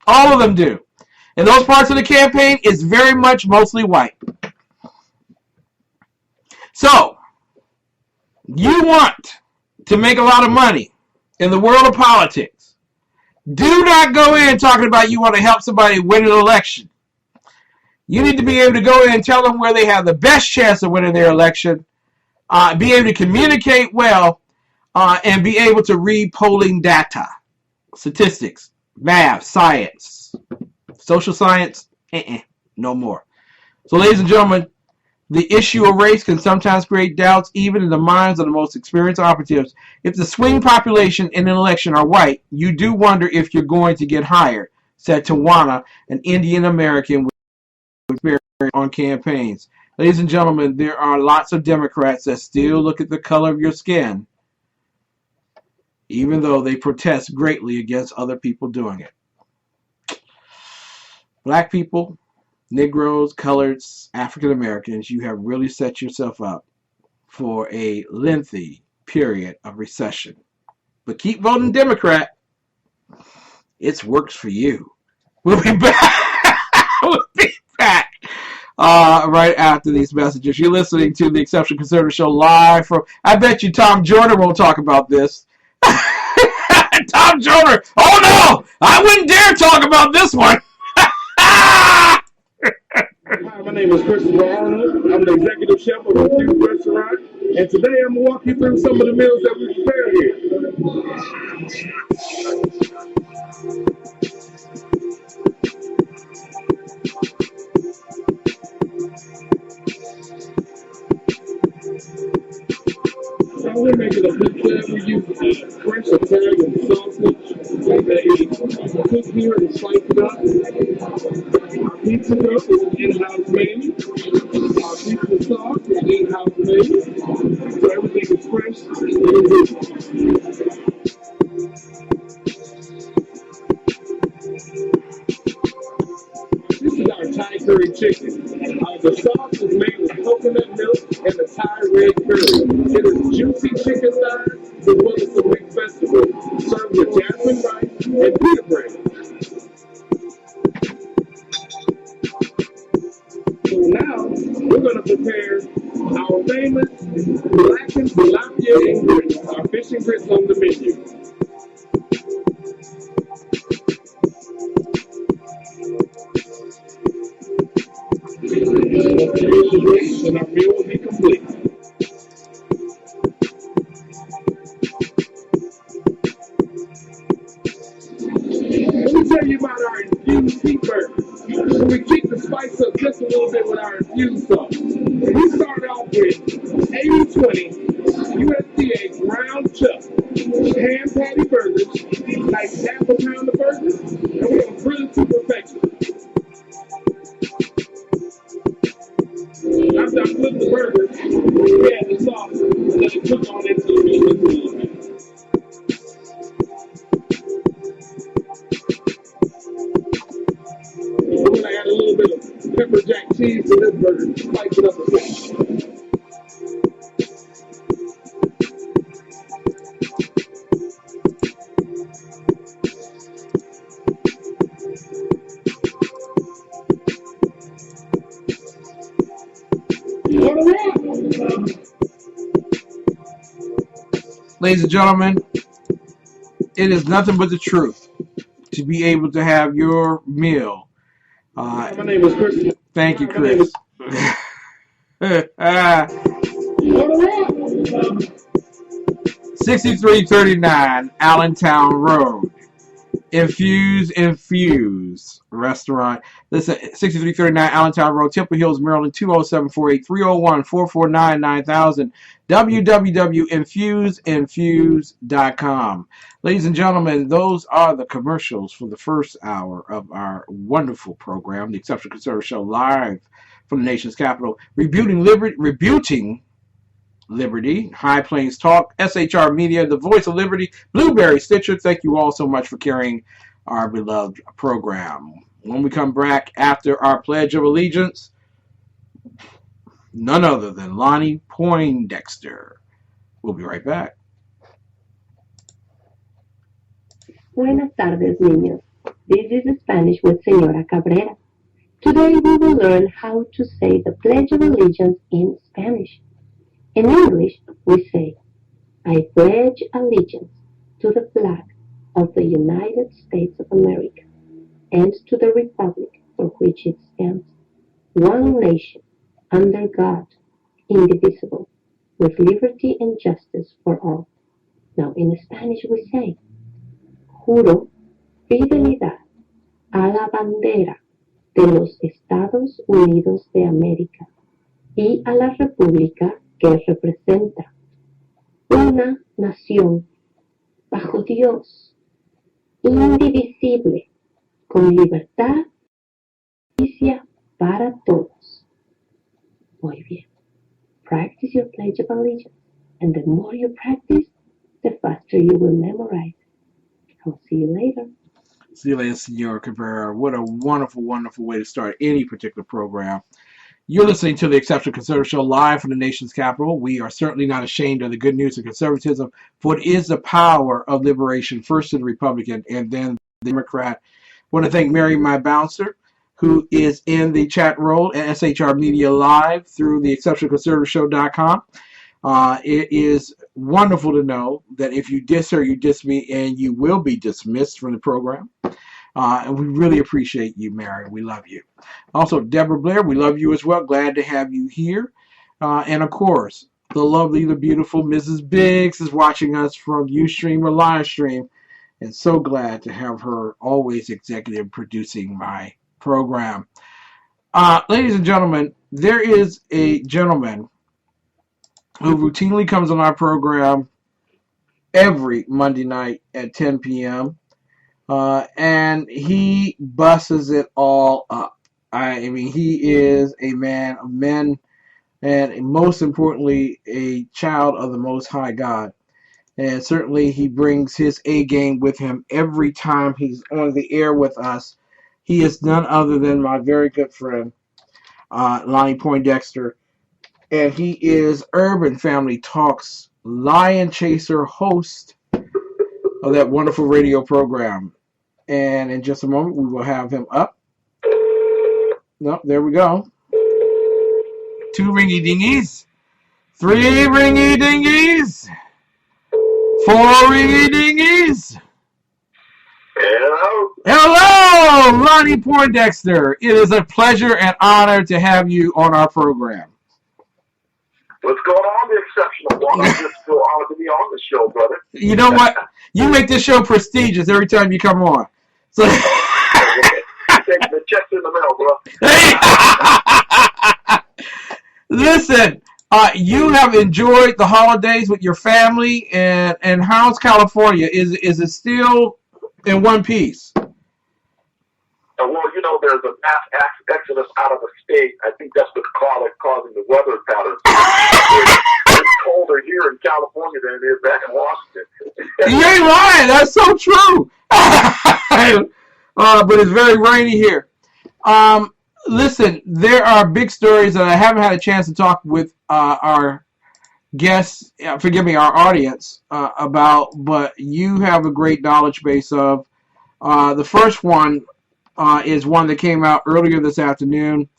All of them do. And those parts of the campaign is very much mostly white. So, you want to make a lot of money in the world of politics. Do not go in talking about you want to help somebody win an election. You need to be able to go in and tell them where they have the best chance of winning their election, be able to communicate well, and be able to read polling data, statistics, math, science, social science, no more. So, ladies and gentlemen, the issue of race can sometimes create doubts even in the minds of the most experienced operatives. If the swing population in an election are white, you do wonder if you're going to get hired, said Tawana, an Indian American with experience on campaigns. Ladies and gentlemen, there are lots of Democrats that still look at the color of your skin, even though they protest greatly against other people doing it. Black people, Negroes, coloreds, African Americans, you have really set yourself up for a lengthy period of recession. But keep voting Democrat. It works for you. We'll be back. We'll be back right after these messages. You're listening to the Exceptional Conservative Show live from, I bet you Tom Joyner won't talk about this. Tom Joyner, oh no, I wouldn't dare talk about this one. Hi, my name is Christopher Arnold. I'm the executive chef of a Duke restaurant, and today I'm going to walk you through some of the meals that we prepare here. So we're making a pizza. We use fresh Italian sausage that they cook here and slice it up. Our pizza dough is an in-house made. Our pizza sauce is in-house made. So everything is fresh and good. This is our Thai curry chicken. The sauce is made with coconut milk and the Thai red curry. It is juicy chicken thighs as well as some mixed vegetables, served with jasmine rice and pita bread. So now we're going to prepare our famous blackened tilapia and grits, our fish and grits on the menu. And our meal will be complete. Let me tell you about our infused beef burger. So we keep the spice up just a little bit with our infused sauce. We start off with 80-20 USDA ground chuck, hand patty burgers, nice apple pounder burgers, and we're gonna grill it to perfection. After I flip the burger, we add the sauce and let it cook on into the meat a little bit. We're gonna add a little bit of pepper jack cheese to this burger to spice it up a bit. Ladies and gentlemen, it is nothing but the truth to be able to have your meal. My name is Chris. Thank you, Chris. 6339 Allentown Road. Infuse Restaurant. Listen, 6339 Allentown Road, Temple Hills, Maryland, 20748 301 449 9000. www.infuseinfuse.com. Ladies and gentlemen, those are the commercials for the first hour of our wonderful program, the Exceptional Conservative Show, live from the nation's capital, rebuting Liberty, High Plains Talk, SHR Media, the Voice of Liberty, Blueberry Stitcher. Thank you all so much for carrying our beloved program. When we come back after our Pledge of Allegiance, none other than Lonnie Poindexter. We'll be right back. Buenas tardes, niños. This is Spanish with Señora Cabrera. Today we will learn how to say the Pledge of Allegiance in Spanish. In English, we say, I pledge allegiance to the flag of the United States of America and to the republic for which it stands, one nation, under God, indivisible, with liberty and justice for all. Now, in Spanish, we say, juro fidelidad a la bandera de los Estados Unidos de América y a la república que representa una nación bajo Dios, indivisible, con libertad y justicia para todos. Muy bien. Practice your Pledge of Allegiance, and the more you practice, the faster you will memorize. I'll see you later. See you later, Senora Cabrera. What a wonderful, wonderful way to start any particular program. You're listening to the Exceptional Conservative Show live from the nation's capital. We are certainly not ashamed of the good news of conservatism, for it is the power of liberation, first to the Republican and then the Democrat. I want to thank Mary, my bouncer, who is in the chat role at SHR Media Live through the ExceptionalConservativeshow.com. It is wonderful to know that if you diss her, you diss me, and you will be dismissed from the program. And we really appreciate you, Mary. We love you. Also, Deborah Blair, we love you as well. Glad to have you here. And, of course, the lovely, the beautiful Mrs. Biggs is watching us from Ustream or Livestream. And so glad to have her always executive producing my program. Ladies and gentlemen, there is a gentleman who routinely comes on our program every Monday night at 10 p.m., and he busses it all up. I mean, he is a man of men, and most importantly, a child of the Most High God. And certainly he brings his A game with him every time he's on the air with us. He is none other than my very good friend, Lonnie Poindexter. And he is Urban Family Talks Lion Chaser host of that wonderful radio program. And in just a moment, we will have him up. No, there we go. 2 ringy dingies. 3 ringy dingies. 4 ringy dingies. Hello. Hello, Lonnie Poindexter. It is a pleasure and honor to have you on our program. What's going on, the Exceptional One? I just feel honored to be on the show, brother. You know what? You make this show prestigious every time you come on. So the check's in the mail, bro. Hey! Listen, You have enjoyed the holidays with your family, and how's California? Is it still in one piece? Well, there's a mass exodus out of the state. I think that's what's causing the weather patterns. It's colder here in California than it is back in Washington. You ain't lying. That's so true. But it's very rainy here. Listen, there are big stories that I haven't had a chance to talk with our guests, our audience, about, but you have a great knowledge base of. The first one is one that came out earlier this afternoon,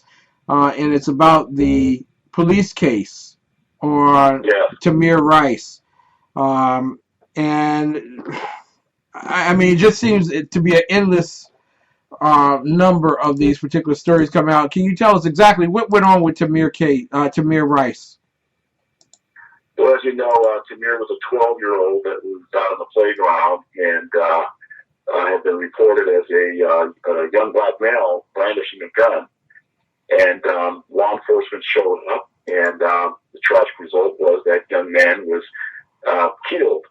and it's about the police case on Tamir Rice. And I mean, it just seems to be an endless number of these particular stories come out. Can you tell us exactly what went on with Tamir Rice? Well, as you know, Tamir was a 12-year-old that was out on the playground and had been reported as a young black male brandishing a gun. And law enforcement showed up, and the tragic result was that young man was killed.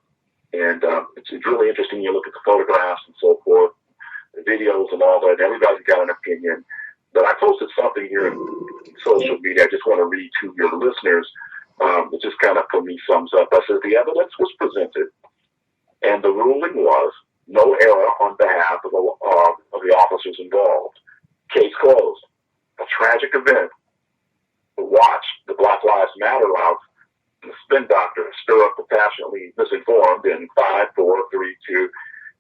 And it's really interesting. You look at the photographs and so forth, the videos and all that. Everybody's got an opinion. But I posted something here in social media. I just want to read to your listeners. It just kind of, for me, sums up. I said, the evidence was presented, and the ruling was no error on behalf of the officers involved. Case closed. A tragic event. Watch the Black Lives Matter out. The spin doctor stir up the passionately misinformed in 5, 4, 3, 2.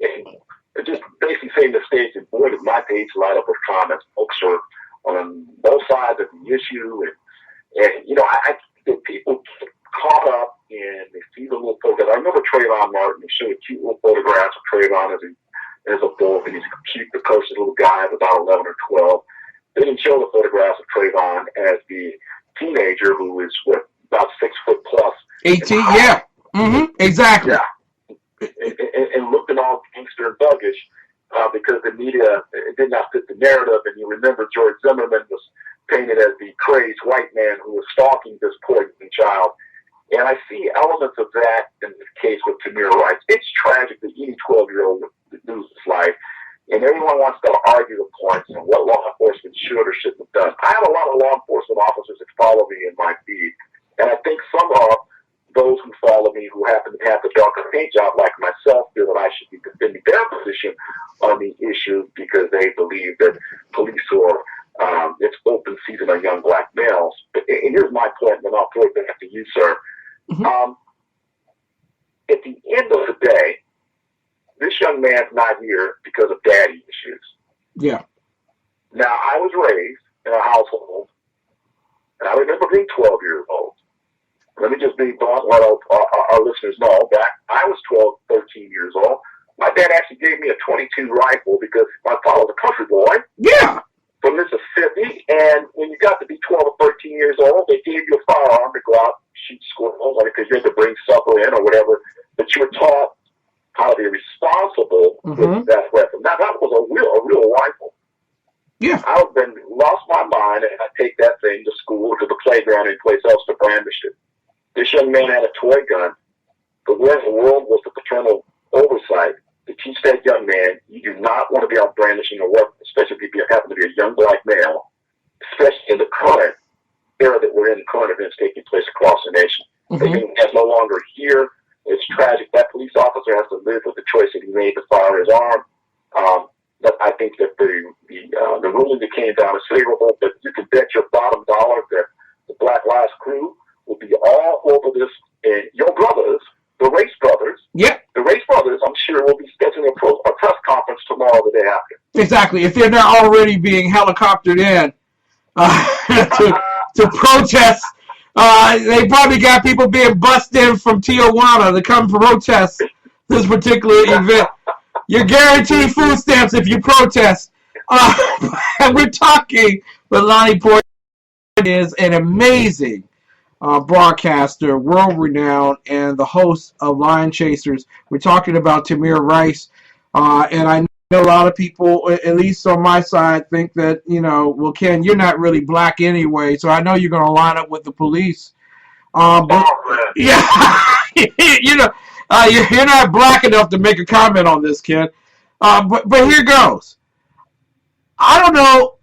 And just basically saying the stage, and boy, did my page light up with comments. Folks are on both sides of the issue. And I think people get caught up and they see the little photographs. I remember Trayvon Martin. They showed cute little photographs of Trayvon as a bull, and he's a cute, precocious little guy of about 11 or 12. They didn't show the photographs of Trayvon as the teenager who is about 6 foot plus. 18, yeah. Mm-hmm. Exactly. Yeah. And looking all gangster and thuggish because the media did not fit the narrative. And you remember George Zimmerman was painted as the crazed white man who was stalking this poor child. And I see elements of that in this case with Tamir Rice. It's tragic that any 12-year-old would lose his life. And everyone wants to argue the points and what law enforcement should or shouldn't have done. I have a lot of law enforcement officers that follow me in my feed. And I think some of those who follow me who happen to have the darker paint job like myself feel that I should be defending their position on the issue because they believe that police are it's open season on young black males. And here's my point, and then I'll throw it back to you, sir. Mm-hmm. At the end of the day, this young man's not here because of daddy issues. Yeah. Now, I was raised in a household, and I remember being 12 years old. Let me just be blunt, let our listeners know that I was 12, 13 years old. My dad actually gave me a .22 rifle because my father was a country boy. Yeah. From Mississippi, and when you got to be 12 or 13 years old, they gave you a firearm to go out and shoot squirrels, because you had to bring supper in or whatever. But you were taught how to be responsible with that weapon. Now that was a real rifle. Yeah, I then lost my mind, and I take that thing to school, to the playground, any place else to brandish it. This young man had a toy gun. But where in the world was the paternal oversight to teach that young man you do not want to be out brandishing a weapon, especially if you happen to be a young black male, especially in the current era that we're in, current events taking place across the nation. That's no longer here. It's tragic. That police officer has to live with the choice that he made to fire his arm. But I think that the ruling that came down is favorable, but you can bet your bottom dollar that the Black Lives crew will be all over this. And your brothers, the Race Brothers, the Race Brothers, I'm sure will be scheduling a press conference tomorrow the day after. Exactly. If they're not already being helicoptered in to protest, they probably got people being bussed in from Tijuana to come protest this particular event. You're guaranteed food stamps if you protest. And we're talking with Lonnie Poirier, is an amazing broadcaster, world-renowned, and the host of Lion Chasers. We're talking about Tamir Rice, and I know a lot of people, at least on my side, think that, well, Ken, you're not really black anyway, so I know you're going to line up with the police But yeah, you know, you're not black enough to make a comment on this, kid. But here goes. I don't know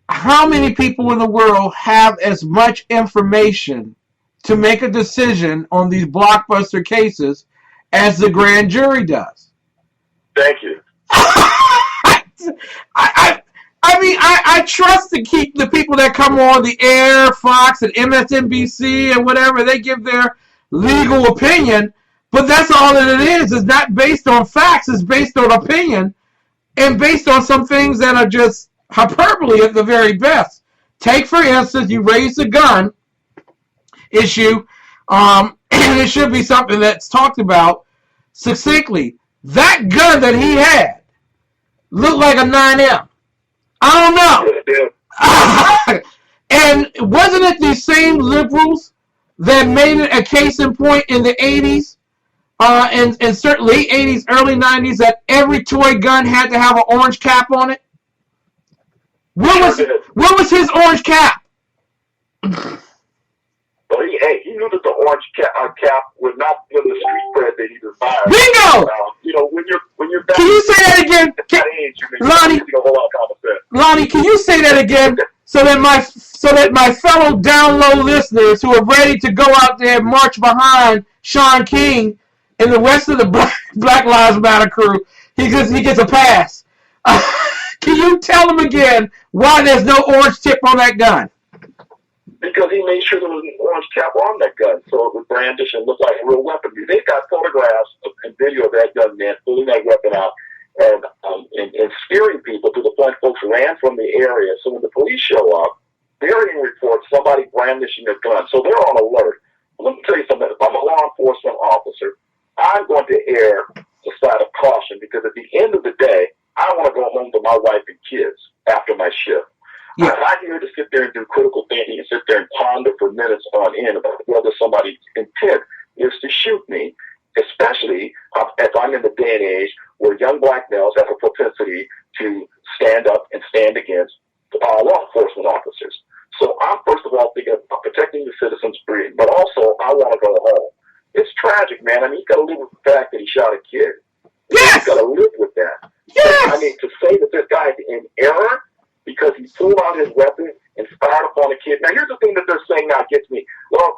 how many people in the world have as much information to make a decision on these blockbuster cases as the grand jury does. Thank you. I trust to keep the people that come on the air, Fox and MSNBC and whatever, they give their legal opinion, but that's all that it is. It's not based on facts. It's based on opinion and based on some things that are just hyperbole at the very best. Take, for instance, you raise the gun issue, and it should be something that's talked about succinctly. That gun that he had looked like a 9M. I don't know. And wasn't it these same liberals that made it a case in point in the 80s, and certainly late 80s, early 90s, that every toy gun had to have an orange cap on it? What was his orange cap? Well, he knew that the orange cap would not give the street cred that he desired. Bingo! You know, when you're back, can you say that again? Lonnie, can you say that again so that my fellow down low listeners who are ready to go out there and march behind Shaun King and the rest of the Black Lives Matter crew, he gets a pass. Can you tell them again why there's no orange tip on that gun? Because he made sure there was an orange cap on that gun, so it would brandish and look like a real weapon. They've got photographs and video of that gunman pulling that weapon out and scaring people to the point folks ran from the area. So when the police show up, they're in reports somebody brandishing a gun, so they're on alert. Let me tell you something. If I'm a law enforcement officer, I'm going to err the side of caution, because at the end of the day, I want to go home to my wife and kids after my shift. Yeah. I'm not here to sit there and do critical thinking and sit there and ponder for minutes on end about whether somebody's intent is to shoot me, especially if I'm in the day and age where young black males have a propensity to stand up and stand against law enforcement officers. So I'm first of all thinking about protecting the citizens' freedom, but also I want to go home. It's tragic, man. I mean, you got to live with the fact that he shot a kid. Yes! You got to live with that. Yes! I mean, to say that this guy's in error because he pulled out his weapon and fired upon a kid. Now, here's the thing that they're saying now gets me. Well,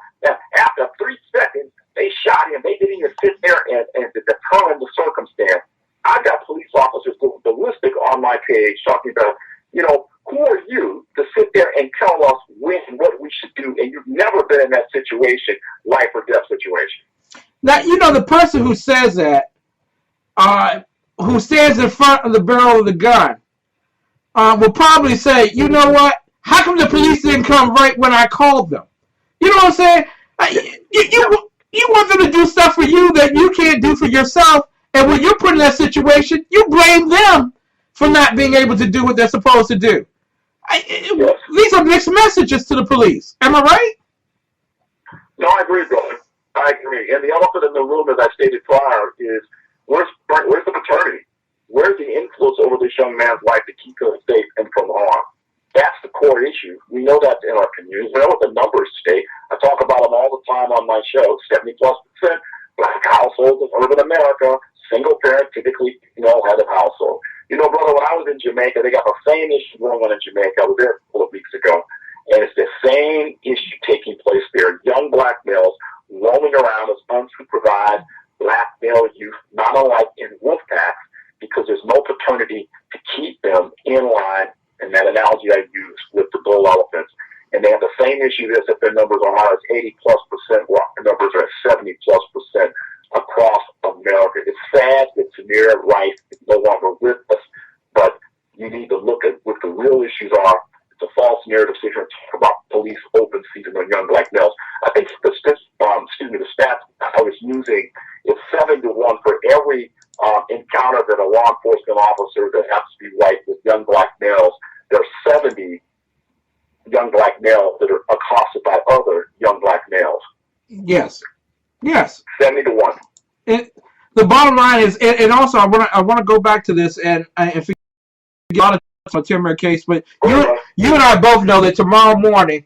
after 3 seconds, they shot him. They didn't even sit there and determine the circumstance. I got police officers going ballistic on my page talking about, you know, who are you to sit there and tell us when and what we should do? And you've never been in that situation, life or death situation. Now, you know, the person who says that, who stands in front of the barrel of the gun, will probably say, you know what? How come the police didn't come right when I called them? You know what I'm saying? You want them to do stuff for you that you can't do for yourself, and when you're put in that situation, you blame them for not being able to do what they're supposed to do. These are mixed messages to the police. Am I right? No, I agree, brother. I agree. And the elephant in the room, as I stated prior, is where's the paternity? Where's the influence over this young man's life to keep him safe and from harm? That's the core issue. We know that in our communities. We know what the numbers state. I talk about them all the time on my show. 70+% black households in urban America, single parent, typically, head of household. You know, brother, when I was in Jamaica, they got the same issue going on in Jamaica. I was there a couple of weeks ago, and it's the same issue taking place there. Young black males roaming around as unsupervised black male youth, not unlike in wolf packs, because there's no paternity to keep them in line, and that analogy I use with the bull elephants. And they have the same issue as if their numbers are high as 80+%, while their numbers are at 70+% across America. It's sad that Tamir Rice is no longer with us, but you need to look at what the real issues are. It's a false narrative sitting here talk about police open season on young black males. I think the stats I was using is 7-to-1 for every encounter that a law enforcement officer that happens to be white with young black males. There are 70 young black males that are accosted by other young black males. Yes. 70-to-1. The bottom line is, and also I want to go back to this, and if we get a lot of on Timber case, but you and I both know that tomorrow morning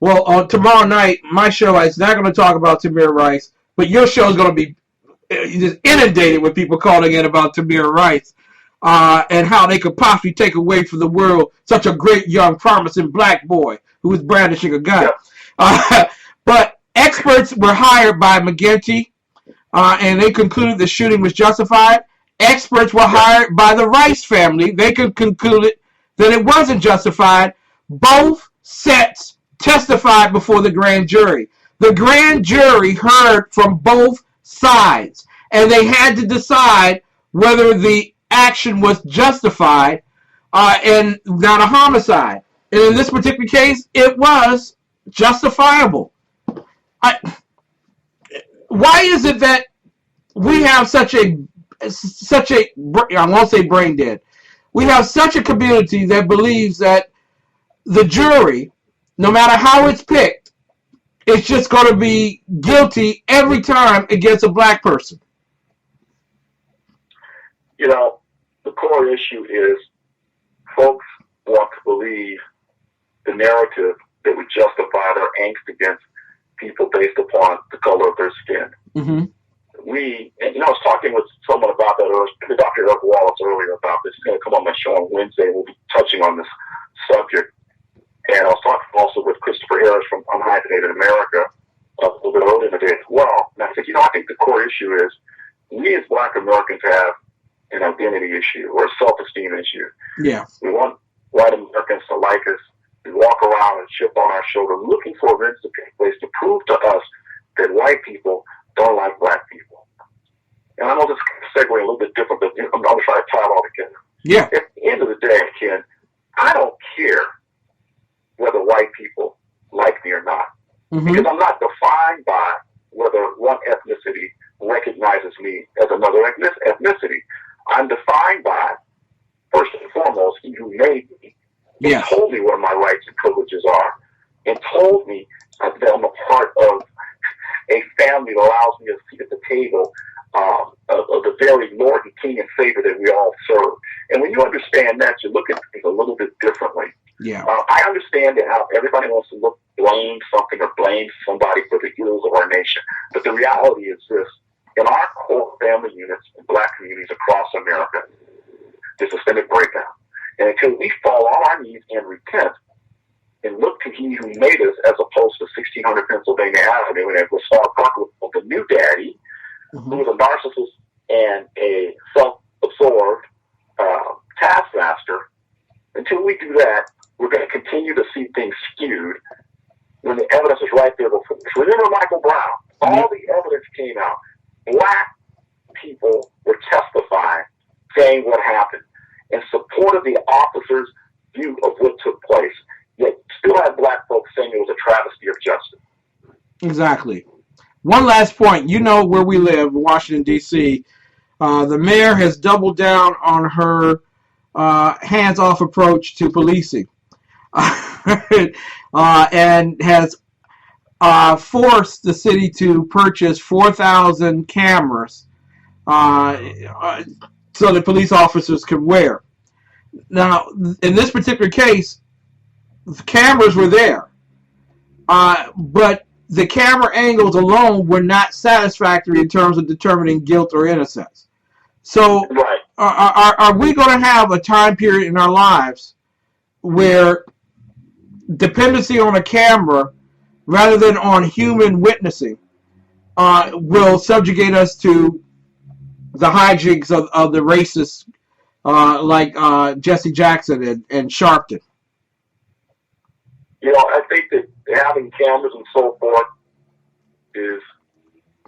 Well, tomorrow night, my show is not going to talk about Tamir Rice, but your show is going to be just inundated with people calling in about Tamir Rice and how they could possibly take away from the world such a great, young, promising black boy who was brandishing a gun. But experts were hired by McGinty, and they concluded the shooting was justified. Experts were hired by the Rice family. They concluded that it wasn't justified. Both sets testified before the grand jury. The grand jury heard from both sides, and they had to decide whether the action was justified and not a homicide. And in this particular case, it was justifiable. Why is it that we have such a I won't say brain dead. We have such a community that believes that the jury, no matter how it's picked, it's just going to be guilty every time against a black person? You know, the core issue is folks want to believe the narrative that would justify their angst against people based upon the color of their skin. Mm-hmm. I was talking with someone about that, Dr. Eric Wallace earlier about this. He's going to come on my show on Wednesday. We'll be touching on this subject. And I was talking also with Christopher Harris from Unhyphenated America a little bit earlier in the day as well. And I said, I think the core issue is we as black Americans have an identity issue or a self-esteem issue. Yeah. We want white Americans to like us. We walk around with a chip on our shoulder looking for events to take place to prove to us that white people don't like black people. And I know this segue a little bit different, but I'm going to try to tie it all together. Yeah. At the end of the day, Ken, I don't care whether white people like me or not. Mm-hmm. Because I'm not defined by whether one ethnicity recognizes me as another ethnicity. I'm defined by, first and foremost, he who made me. He told me what my rights and privileges are, and told me that I'm a part of a family that allows me a seat at the table of the very Lord and King and Savior that we all serve. And when you understand that, you look at things a little bit differently. Yeah. I understand that how everybody wants to blame something or blame somebody for the ills of our nation. But the reality is this. In our core family units in black communities across America, there's systemic breakdown. And until we fall on our knees and repent and look to He who made us, as opposed to 1600 Pennsylvania Avenue, and we'll start talking with the new daddy, who was a narcissist and a self-absorbed taskmaster. Until we do that, we're going to continue to see things skewed when the evidence is right there before us. Remember Michael Brown? All the evidence came out. Black people were testifying, saying what happened, in support of the officers' view of what took place. Yet still had black folks saying it was a travesty of justice. Exactly. One last point. You know where we live, Washington, D.C. The mayor has doubled down on her hands-off approach to policing and has forced the city to purchase 4,000 cameras so that police officers could wear. Now, in this particular case, the cameras were there, but the camera angles alone were not satisfactory in terms of determining guilt or innocence. So, are we going to have a time period in our lives where dependency on a camera rather than on human witnessing will subjugate us to the hijinks of the racists like Jesse Jackson and Sharpton? I think that having cameras and so forth is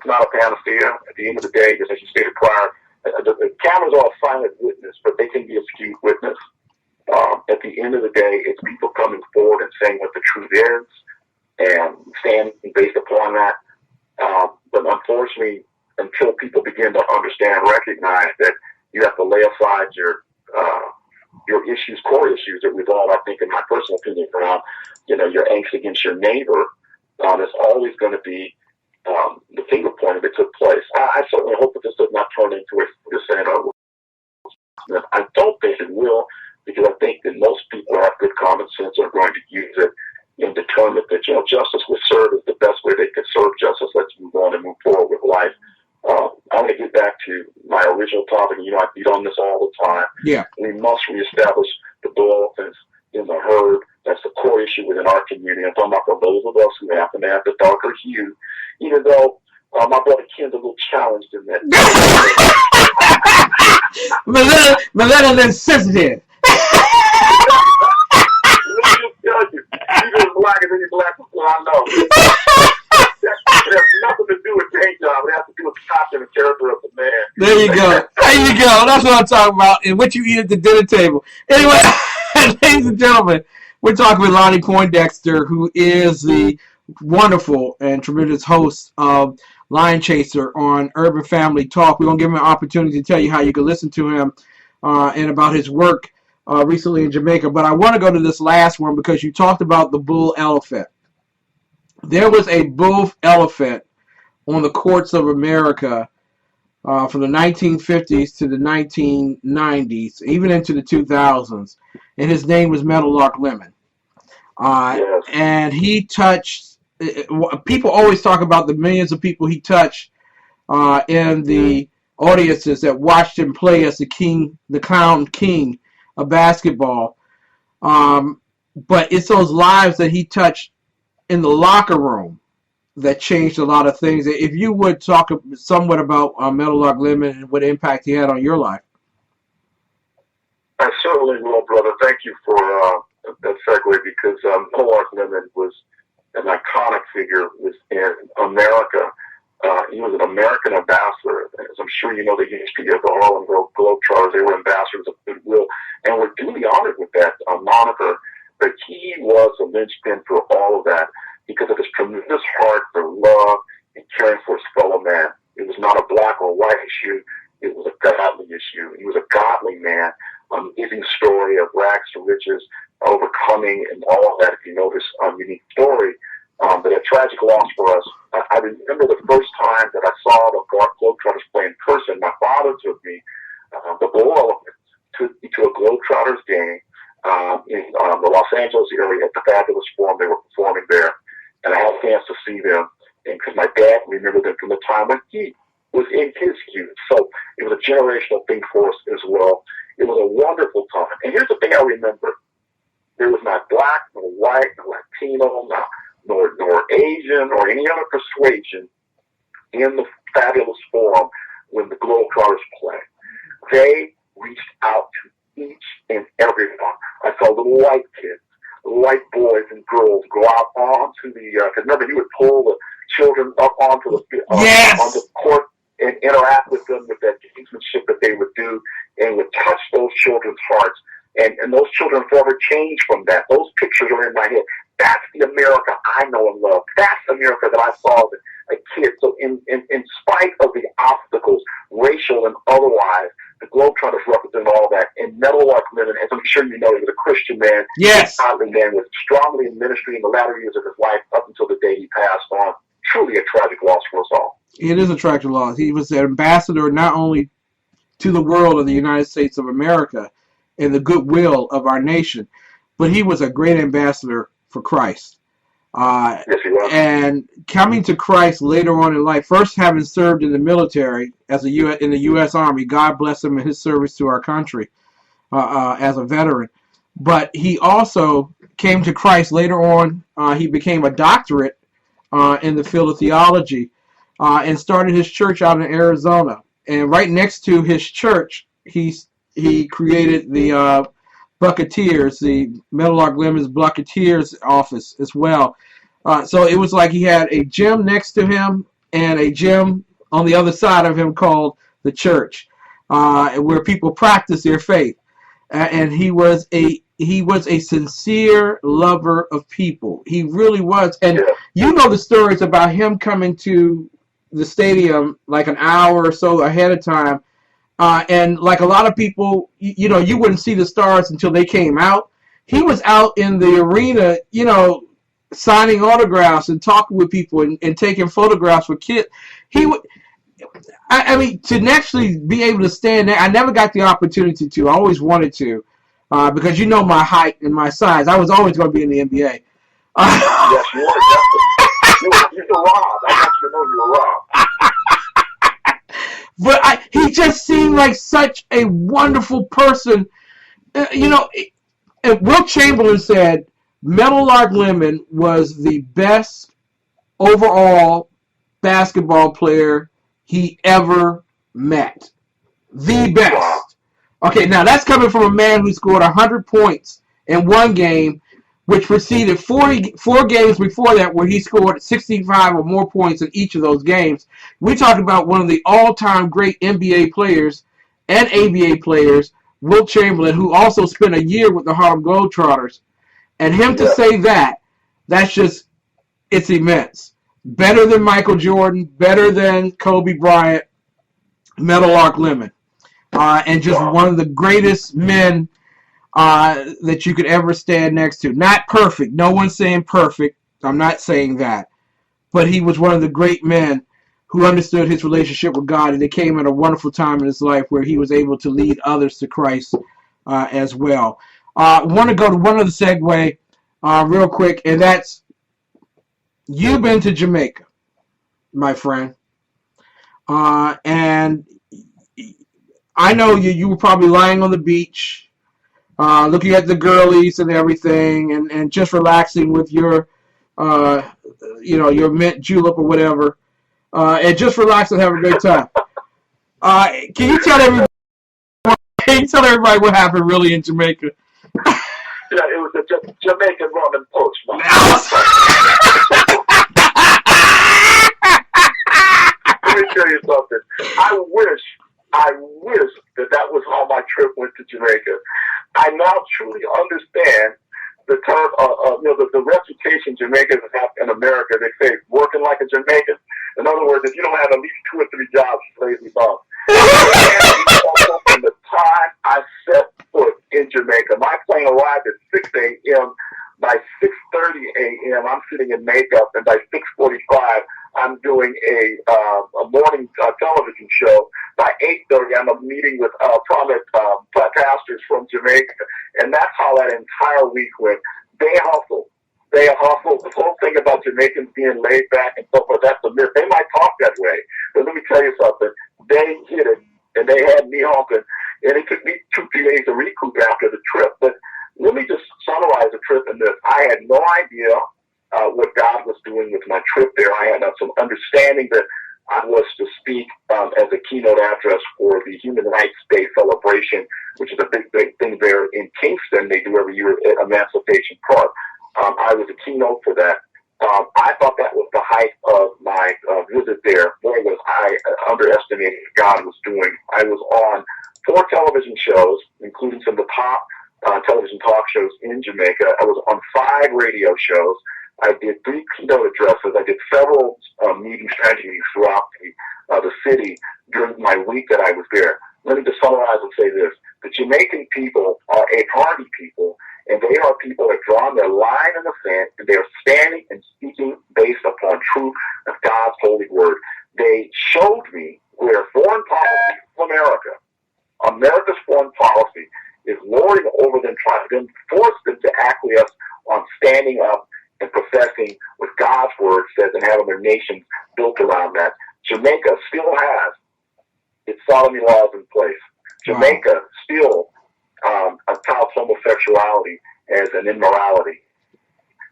not a panacea. At the end of the day, just as you stated prior, the cameras are a silent witness, but they can be a skewed witness. At the end of the day, it's people coming forward and saying what the truth is and standing based upon that. But unfortunately, until people begin to understand and recognize that you have to lay aside your issues, core issues that revolve, I think, in my personal opinion, around your angst against your neighbor, it's always going to be the finger pointing that took place. I certainly hope that this does not turn into a saying, I don't think it will, because I think that most people have good common sense are going to use it and determine that, just going to move forward with life. I want to get back to my original topic. You know, I beat on this all the time. Yeah. We must reestablish the blue elephants in the herd. That's the core issue within our community. I'm talking about for those of us who happen to have the darker hue, even though my brother Ken's a little challenged in that. Melanin sensitive. He's as black as any black person I know. It has nothing to do with paint job. It has to do with the content and character of the man. There you go. There you go. That's what I'm talking about. And what you eat at the dinner table. Anyway, ladies and gentlemen, we're talking with Lonnie Poindexter, who is the wonderful and tremendous host of Lion Chaser on Urban Family Talk. We're going to give him an opportunity to tell you how you can listen to him and about his work recently in Jamaica. But I want to go to this last one because you talked about the bull elephant. There was a bull elephant on the courts of America from the 1950s to the 1990s, even into the 2000s, and his name was Meadowlark Lemon. Yes. And he touched, people always talk about the millions of people he touched in the audiences that watched him play as the clown king of basketball. But it's those lives that he touched in the locker room that changed a lot of things. If you would talk somewhat about Meadowlark Lemon and what impact he had on your life. I certainly will, brother. Thank you for that segue because Meadowlark Lemon was an iconic figure within America. He was an American ambassador. As I'm sure you know the history of the Harlem Globetrotters. They were ambassadors of goodwill and were duly honored with that moniker. But he was a linchpin for all of that because of his tremendous heart for love and caring for his fellow man. It was not a black or white issue. It was a godly issue. He was a godly man. Amazing story of rags to riches, overcoming, and all of that. If you know this unique story, but a tragic loss for us. I remember the first time that I saw the Globetrotters play in person. My father took me, the Bull Elephant, took me to a Globetrotters game in the Los Angeles area at the Fabulous Forum. They were performing there, and I had a chance to see them. And because my dad remembered them from the time when he was in his youth, so it was a generational thing for us as well. It was a wonderful time. And here's the thing I remember: there was not black, nor white, nor Latino, nor Asian, or any other persuasion in the Fabulous Forum when the Globetrotters play. They reached out to each and everyone. I saw little white kids, white boys and girls go out onto the, because remember, he would pull the children up onto the onto the court and interact with them with that gamesmanship that they would do and would touch those children's hearts. And those children forever changed from that. Those pictures are in my head. That's the America I know and love. That's the America that I saw as a kid. So in spite of the obstacles, racial and otherwise, the Globetrotters represent all that. And Meadowlark Lemon, as I'm sure you know, he was a Christian man. Yes. A godly man, was strongly in ministry in the latter years of his life up until the day he passed on. Truly a tragic loss for us all. It is a tragic loss. He was an ambassador not only to the world of the United States of America and the goodwill of our nation, but he was a great ambassador for Christ. Yes, he was. And coming to Christ later on in life, first having served in the military in the U.S. Army, God bless him in his service to our country as a veteran. But he also came to Christ later on. He became a doctorate in the field of theology and started his church out in Arizona. And right next to his church, he created the Bucketeers, the Meadowlark Lemon's Bucketeers office as well. So it was like he had a gym next to him and a gym on the other side of him called the church, where people practice their faith. And he was a sincere lover of people. He really was. And you know the stories about him coming to the stadium like an hour or so ahead of time. And like a lot of people, you know, you wouldn't see the stars until they came out. He was out in the arena, you know, signing autographs and talking with people and taking photographs with kids. I mean, to actually be able to stand there, I never got the opportunity to. I always wanted to, because you know my height and my size. I was always going to be in the NBA. Yes, you were. You're Rob. I want you to know you're Rob. But he just seemed like such a wonderful person. Wilt Chamberlain said Meadowlark Lemon was the best overall basketball player he ever met. The best. Okay, now that's coming from a man who scored 100 points in one game, which preceded four games before that where he scored 65 or more points in each of those games. We talk about one of the all-time great NBA players and ABA players, Wilt Chamberlain, who also spent a year with the Harlem Globetrotters. And him to say that's just, it's immense. Better than Michael Jordan, better than Kobe Bryant, Meadowlark Lemon. And just one of the greatest men that you could ever stand next to. Not perfect. No one's saying perfect. I'm not saying that. But he was one of the great men who understood his relationship with God, and it came at a wonderful time in his life where he was able to lead others to Christ as well. I want to go to one other segue real quick, and that's you've been to Jamaica, my friend. And I know you were probably lying on the beach, looking at the girlies and everything, and just relaxing with your mint julep or whatever, and just relax and have a great time. Can you tell everybody what happened really in Jamaica? Yeah, it was a Jamaican rum and punch. Let me tell you something. I wish that was how my trip went to Jamaica. I now truly understand the term, the reputation Jamaicans have in America. They say working like a Jamaican. In other words, if you don't have at least 2 or 3 jobs, you're lazy bum. From the time I set foot in Jamaica, my plane arrived at 6 a.m. By 6:30 a.m., I'm sitting in makeup, and by 6:45, I'm doing a morning television show. By 8:30, I'm meeting with prominent pastors from Jamaica, and that's how that entire week went. They hustle. The whole thing about Jamaicans being laid back and so forth, that's a myth. They might talk that way, but let me tell you something. They hit it, and they had me humping, and it took me 2-3 days to recoup after the trip. But let me just summarize the trip in this. I had no idea what God was doing with my trip there. I had some understanding that I was to speak as a keynote address for the Human Rights Day celebration, which is a big thing there in Kingston. They do every year at Emancipation Park. I was a keynote for that. I thought that was the height of my visit there. Boy, was I underestimating what God was doing. I was on 4 television shows, including some of the top television talk shows in Jamaica. I was on 5 radio shows. I did 3 keynote addresses. I did several strategy meetings throughout the city during my week that I was there. Let me just summarize and say this. The Jamaican people are a party people, and they are people that draw their line in the sand, and they are standing and speaking based upon truth of God's holy word. They showed me where foreign policy from America's foreign policy is lording over them, trying to force them to acquiesce on standing up and professing what God's word says and having their nations built around that. Jamaica still has its sodomy laws in place. Jamaica still touts homosexuality as an immorality.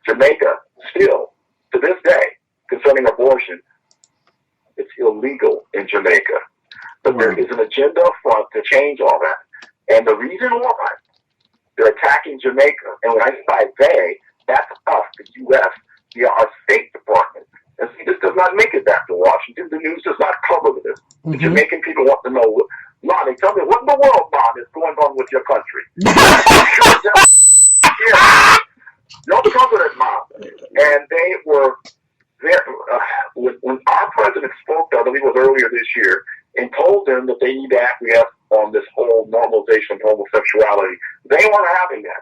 Jamaica still, to this day, concerning abortion, it's illegal in Jamaica. But there is an agenda up front to change all that. And the reason why they're attacking Jamaica, and when I say they, that's us, the U.S., via our State Department. And see, this does not make it back to Washington. The news does not cover this. The Jamaican people want to know, Lonnie, tell me, what in the world, Mom, is going on with your country? No president, Mom. And they were there. When our president spoke, I believe it was earlier this year, and told them that they need to acquiesce on this whole normalization of homosexuality, they weren't having that.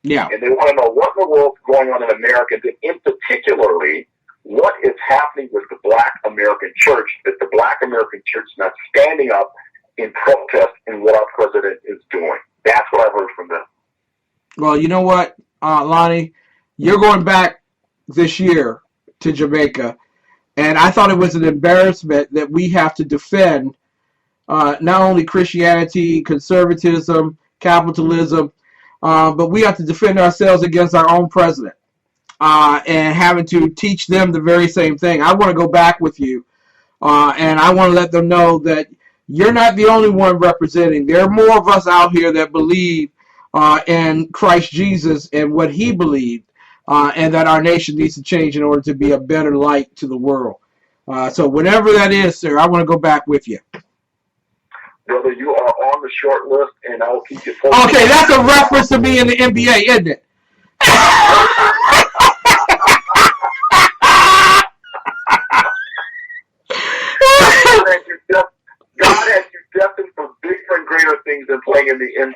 Yeah. And they want to know what in the world's going on in America, and in particularly, what is happening with the Black American church, that the Black American church is not standing up in protest in what our president is doing. That's what I've heard from them. Well, you know what, Lonnie? You're going back this year to Jamaica. And I thought it was an embarrassment that we have to defend not only Christianity, conservatism, capitalism, but we have to defend ourselves against our own president and having to teach them the very same thing. I want to go back with you, and I want to let them know that you're not the only one representing. There are more of us out here that believe in Christ Jesus and what he believed, and that our nation needs to change in order to be a better light to the world. So whatever that is, sir, I want to go back with you. Brother, you are on the short list, and I will keep you posted. Okay, that's a reference to me in the NBA, isn't it? God has you destined for bigger and greater things than playing in the NBA.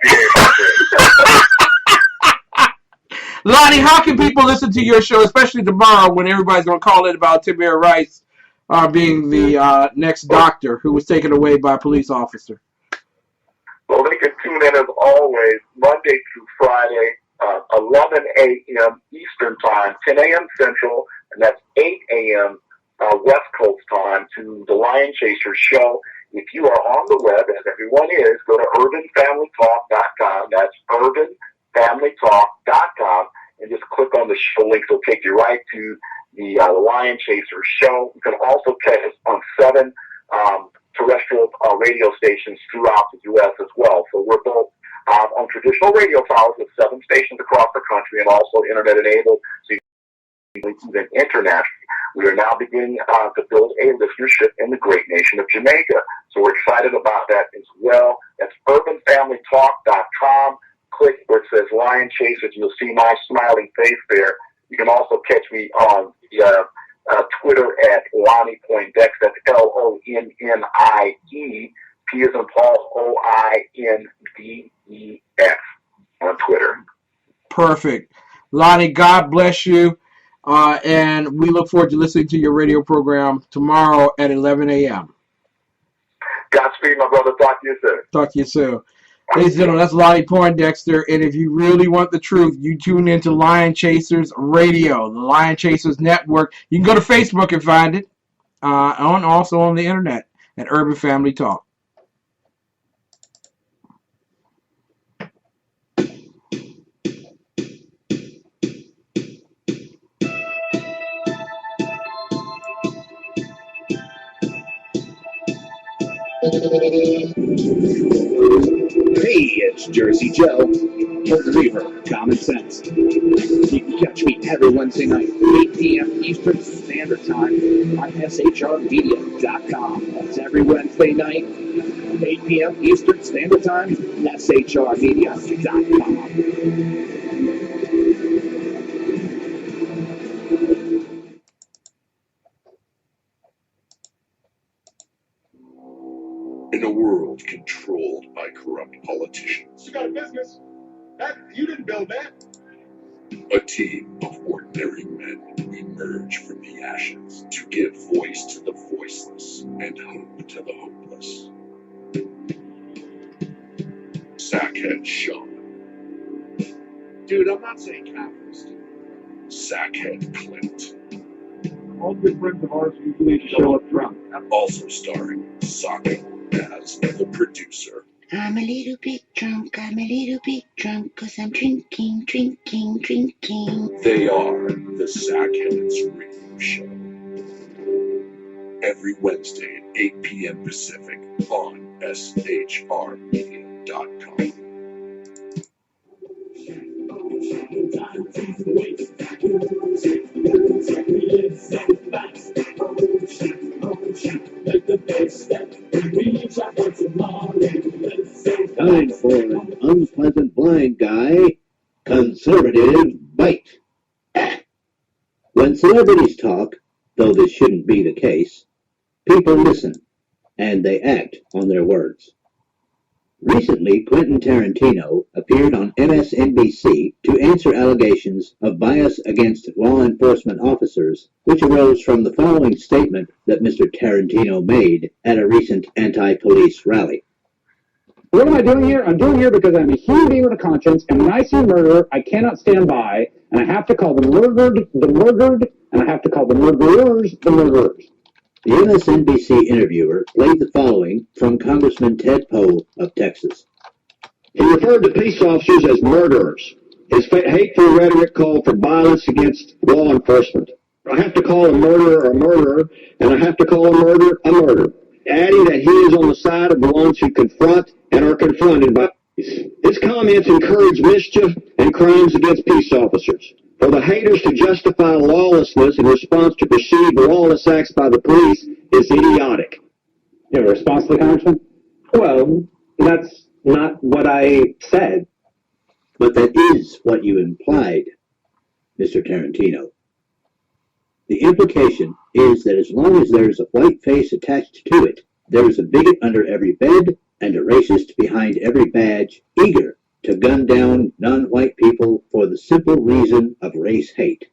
Lonnie, how can people listen to your show, especially tomorrow when everybody's going to call in about Tamir Rice being the next doctor who was taken away by a police officer? Well, they can tune in as always, Monday through Friday, 11 a.m. Eastern Time, 10 a.m. Central, and that's 8 a.m. West Coast time to the Lion Chaser show. If you are on the web, as everyone is, go to urbanfamilytalk.com. That's urbanfamilytalk.com, and just click on the show link. It'll take you right to the Lion Chaser show. You can also catch us on 7 terrestrial radio stations throughout the U.S. as well. So we're both on traditional radio towers with 7 stations across the country and also internet enabled. So you can even internationally. We are now beginning to build a listenership in the great nation of Jamaica. So we're excited about that as well. That's urbanfamilytalk.com. Click where it says Lion Chasers, and you'll see my smiling face there. You can also catch me on the Twitter at Lonnie Poindexter. That's Lonnie, P as in Paul, Oindes on Twitter. Perfect. Lonnie, God bless you. And we look forward to listening to your radio program tomorrow at 11 a.m. Godspeed, my brother. Talk to you soon. Talk to you soon. Ladies and gentlemen, that's Lonnie Poindexter. And if you really want the truth, you tune into Lion Chasers Radio, the Lion Chasers Network. You can go to Facebook and find it, also on the internet at Urban Family Talk. Hey, it's Jersey Joe. Hope Reaver, Common Sense. You can catch me every Wednesday night, 8 p.m. Eastern Standard Time on SHRmedia.com. That's every Wednesday night, 8 p.m. Eastern Standard Time, SHRmedia.com. In a world controlled by corrupt politicians, You got a business. You didn't build that. a team of ordinary men emerge from the ashes to give voice to the voiceless and hope to the hopeless. Sackhead Sean, Dude, I'm not saying capitalist. Sackhead Clint, All good friends of ours usually show up drunk. also starring Socko as the producer. I'm a little bit drunk, 'cause I'm drinking. They are the Sackheads Radio Show. Every Wednesday at 8 p.m. Pacific on SHRmedia.com. Time for an unpleasant blind guy, conservative bite. When celebrities talk, though this shouldn't be the case, people listen, and they act on their words. Recently, Quentin Tarantino appeared on MSNBC to answer allegations of bias against law enforcement officers, which arose from the following statement that Mr. Tarantino made at a recent anti-police rally. What am I doing here? I'm doing here because I'm a human being with a conscience, and when I see a murderer, I cannot stand by, and I have to call the murdered, and I have to call the murderers, the murderers. The MSNBC interviewer played the following from Congressman Ted Poe of Texas. He referred to peace officers as murderers. His hateful rhetoric called for violence against law enforcement. I have to call a murderer a murderer, and I have to call a murderer a murderer, adding that he is on the side of the ones who confront and are confronted by peace. His comments encourage mischief and crimes against peace officers. For the haters to justify lawlessness in response to perceived lawless acts by the police is idiotic. You have a response to the Congressman? Well, that's not what I said. But that is what you implied, Mr. Tarantino. The implication is that as long as there is a white face attached to it, there is a bigot under every bed and a racist behind every badge, eager to gun down non-white people for the simple reason of race hate.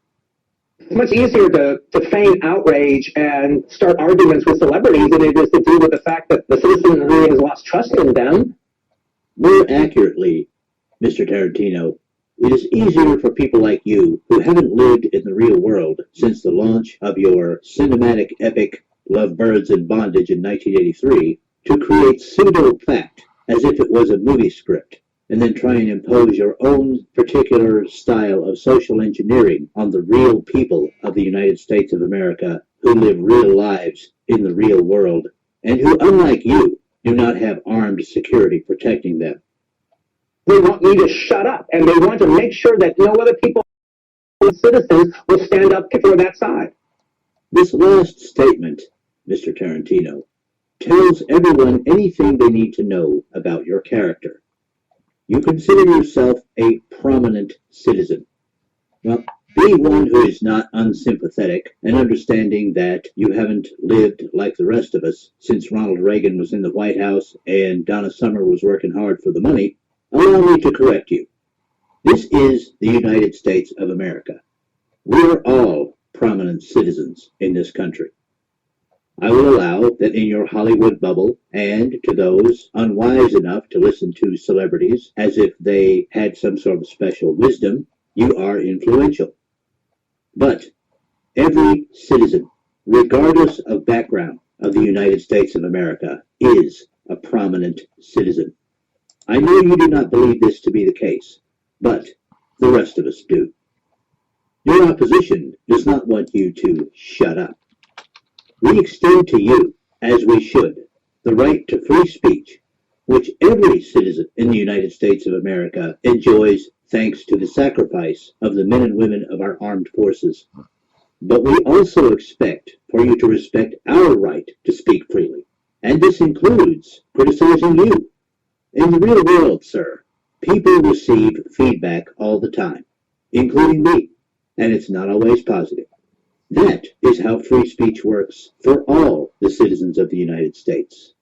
It's much easier to feign outrage and start arguments with celebrities than it is to deal with the fact that the citizenry has lost trust in them. More accurately, Mr. Tarantino, it is easier for people like you, who haven't lived in the real world since the launch of your cinematic epic Lovebirds in Bondage in 1983, to create pseudo-fact as if it was a movie script, and then try and impose your own particular style of social engineering on the real people of the United States of America who live real lives in the real world, and who, unlike you, do not have armed security protecting them. They want me to shut up, and they want to make sure that no other people, citizens, will stand up for that side. This last statement, Mr. Tarantino, tells everyone anything they need to know about your character. You consider yourself a prominent citizen. Well, be one who is not unsympathetic and understanding that you haven't lived like the rest of us since Ronald Reagan was in the White House and Donna Summer was working hard for the money. Allow me to correct you. This is the United States of America. We are all prominent citizens in this country. I will allow that in your Hollywood bubble, and to those unwise enough to listen to celebrities as if they had some sort of special wisdom, you are influential. But every citizen, regardless of background of the United States of America, is a prominent citizen. I know you do not believe this to be the case, but the rest of us do. Your opposition does not want you to shut up. We extend to you, as we should, the right to free speech, which every citizen in the United States of America enjoys thanks to the sacrifice of the men and women of our armed forces. But we also expect for you to respect our right to speak freely, and this includes criticizing you. In the real world, sir, people receive feedback all the time, including me, and it's not always positive. That is how free speech works for all the citizens of the United States,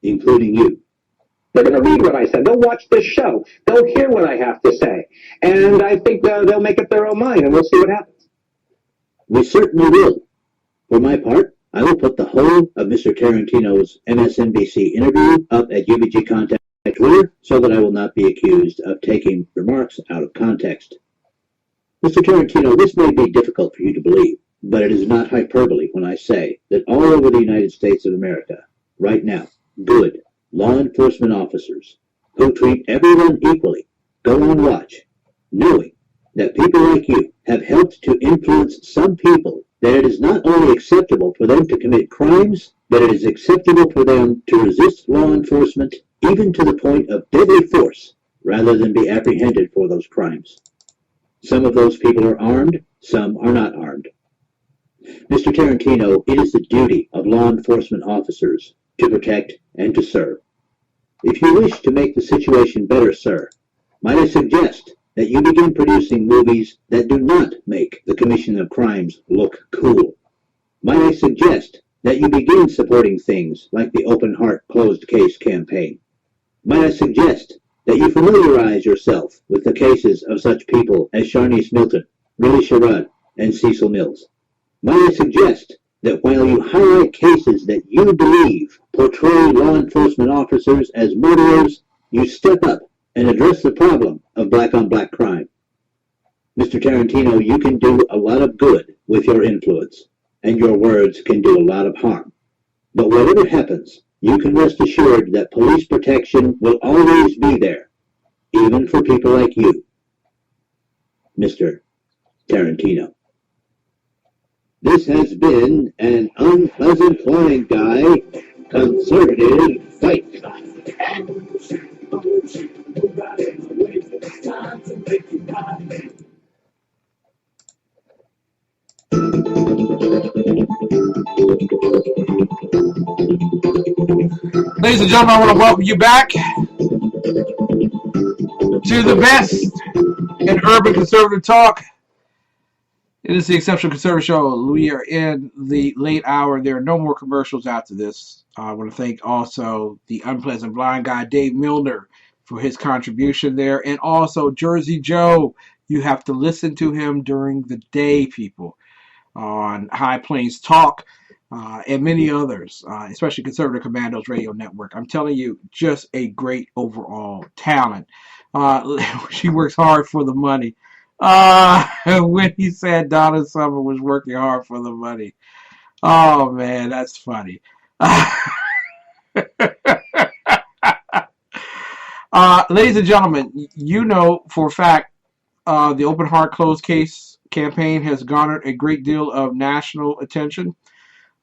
including you. They're going to read what I said. They'll watch this show. They'll hear what I have to say. And I think they'll make up their own mind, and we'll see what happens. We certainly will. For my part, I will put the whole of Mr. Tarantino's MSNBC interview up at UBG Contact Twitter so that I will not be accused of taking remarks out of context. Mr. Tarantino, this may be difficult for you to believe, but it is not hyperbole when I say that all over the United States of America, right now, good law enforcement officers who treat everyone equally go on watch, knowing that people like you have helped to influence some people that it is not only acceptable for them to commit crimes, but it is acceptable for them to resist law enforcement even to the point of deadly force rather than be apprehended for those crimes. Some of those people are armed, some are not armed. Mr. Tarantino, it is the duty of law enforcement officers to protect and to serve. If you wish to make the situation better, sir, might I suggest that you begin producing movies that do not make the commission of crimes look cool. Might I suggest that you begin supporting things like the Open Heart Closed Case campaign. Might I suggest that you familiarize yourself with the cases of such people as Sharnice Milton, Millie Sherrod, and Cecil Mills. Might I suggest that while you highlight cases that you believe portray law enforcement officers as murderers, You step up and address the problem of black-on-black crime. Mr. Tarantino, you can do a lot of good with your influence, and your words can do a lot of harm. But whatever happens, you can rest assured that police protection will always be there, even for people like you, Mr. Tarantino. This has been an Unpleasant Blind Guy Conservative Fight. Ladies and gentlemen, I want to welcome you back to the best in urban conservative talk. It is the Exceptional Conservative Show. We are in the late hour. There are no more commercials after this. I want to thank also the Unpleasant Blind Guy, Dave Milner, for his contribution there. And also Jersey Joe. You have to listen to him during the day, people, on High Plains Talk and many others, especially Conservative Commandos Radio Network. I'm telling you, just a great overall talent. She works hard for the money. When he said Donna Summer was working hard for the money. Oh, man, that's funny. Ladies and gentlemen, you know for a fact the Open Heart Closed Case campaign has garnered a great deal of national attention.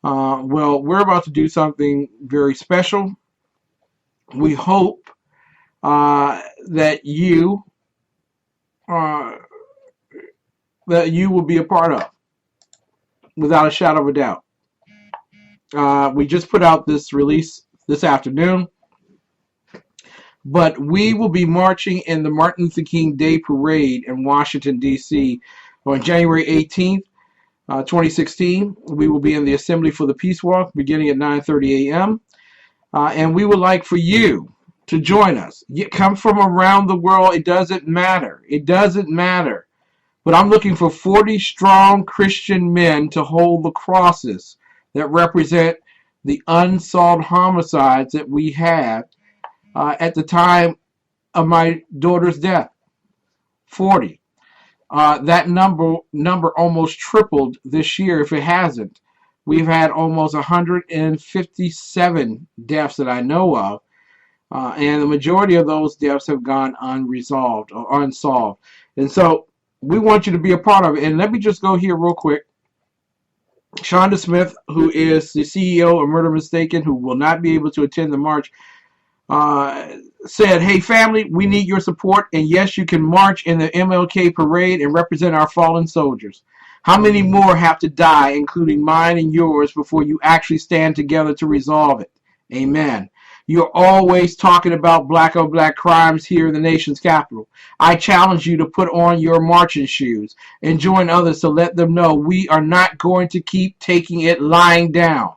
Well, we're about to do something very special. We hope that you will be a part of, without a shadow of a doubt. We just put out this release this afternoon, but we will be marching in the Martin Luther King Day Parade in Washington, D.C. on January 18th, 2016. We will be in the Assembly for the Peace Walk beginning at 9:30 a.m. And we would like for you to join us. You come from around the world. It doesn't matter. It doesn't matter. But I'm looking for 40 strong Christian men to hold the crosses that represent the unsolved homicides that we had at the time of my daughter's death. 40. That number almost tripled this year, if it hasn't. We've had almost 157 deaths that I know of, and the majority of those deaths have gone unresolved or unsolved. And so we want you to be a part of it. And let me just go here real quick. Shonda Smith, who is the CEO of Murder Mistaken, who will not be able to attend the march, said, "Hey, family, we need your support. And yes, you can march in the MLK parade and represent our fallen soldiers. How many more have to die, including mine and yours, before you actually stand together to resolve it? Amen. You're always talking about black-on-black crimes here in the nation's capital. I challenge you to put on your marching shoes and join others to let them know we are not going to keep taking it lying down.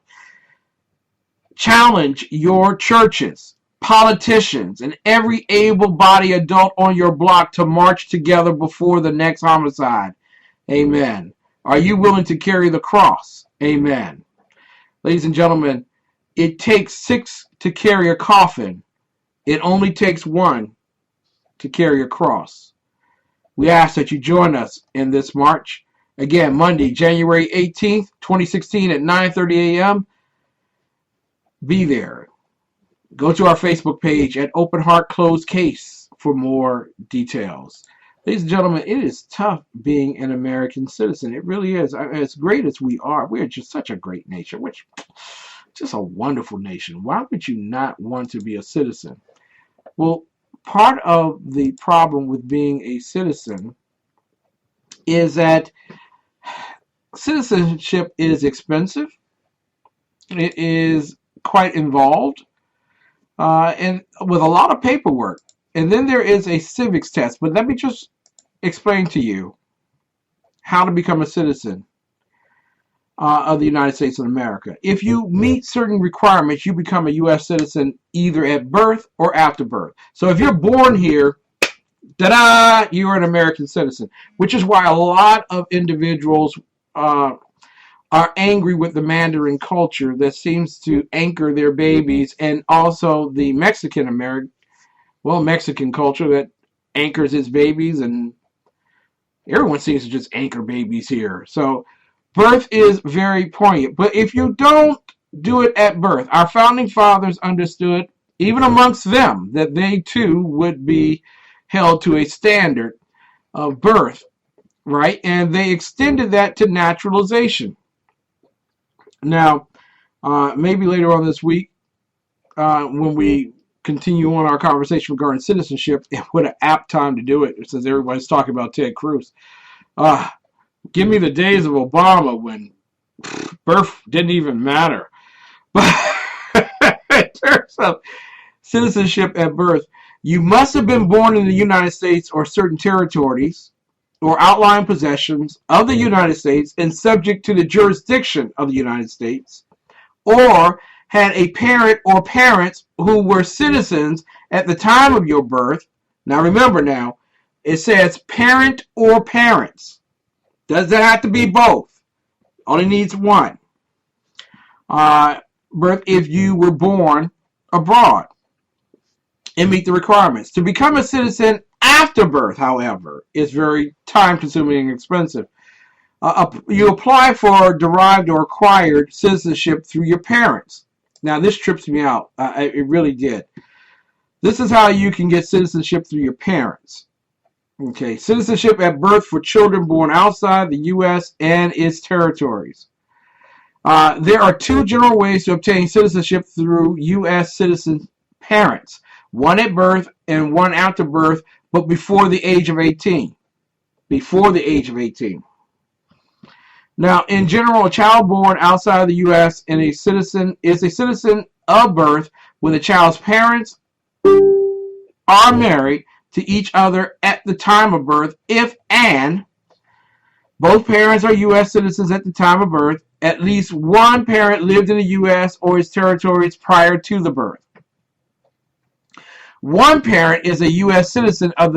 Challenge your churches, politicians, and every able-bodied adult on your block to march together before the next homicide. Amen. Are you willing to carry the cross? Amen." Ladies and gentlemen, it takes 6 to carry a coffin. It only takes 1 to carry a cross. We ask that you join us in this march. Again, Monday, January 18th, 2016 at 9:30 a.m. Be there. Go to our Facebook page at Open Heart Closed Case for more details. Ladies and gentlemen, it is tough being an American citizen. It really is. As great as we are just such a great nation, just a wonderful nation. Why would you not want to be a citizen? Well, part of the problem with being a citizen is that citizenship is expensive. It is quite involved, and with a lot of paperwork. And then there is a civics test. But let me just explain to you how to become a citizen of the United States of America. If you meet certain requirements, you become a U.S. citizen either at birth or after birth. So if you're born here, ta-da, you're an American citizen, which is why a lot of individuals are angry with the Mandarin culture that seems to anchor their babies, and also the Mexican American well, Mexican culture that anchors its babies, and everyone seems to just anchor babies here. So birth is very poignant. But if you don't do it at birth, our founding fathers understood, even amongst them, that they too would be held to a standard of birth, right? And they extended that to naturalization. Now, maybe later on this week, when we continue on our conversation regarding citizenship, what an apt time to do it, since everybody's talking about Ted Cruz. Give me the days of Obama when birth didn't even matter. But in terms of citizenship at birth, you must have been born in the United States or certain territories or outlying possessions of the United States and subject to the jurisdiction of the United States, or had a parent or parents who were citizens at the time of your birth. Now remember now, it says parent or parents. Doesn't have to be both. Only needs one. Birth if you were born abroad and meet the requirements. To become a citizen after birth, however, is very time-consuming and expensive. You apply for derived or acquired citizenship through your parents. Now, this trips me out. It really did. This is how you can get citizenship through your parents. Okay, citizenship at birth for children born outside the U.S. and its territories. There are two general ways to obtain citizenship through U.S. citizen parents. One at birth and one after birth, but before the age of 18. Before the age of 18. Now, in general, a child born outside of the U.S. and is a citizen of birth when the child's parents are married to each other at the time of birth, if and both parents are U.S. citizens at the time of birth, at least one parent lived in the U.S. or its territories prior to the birth. One parent is a U.S. citizen at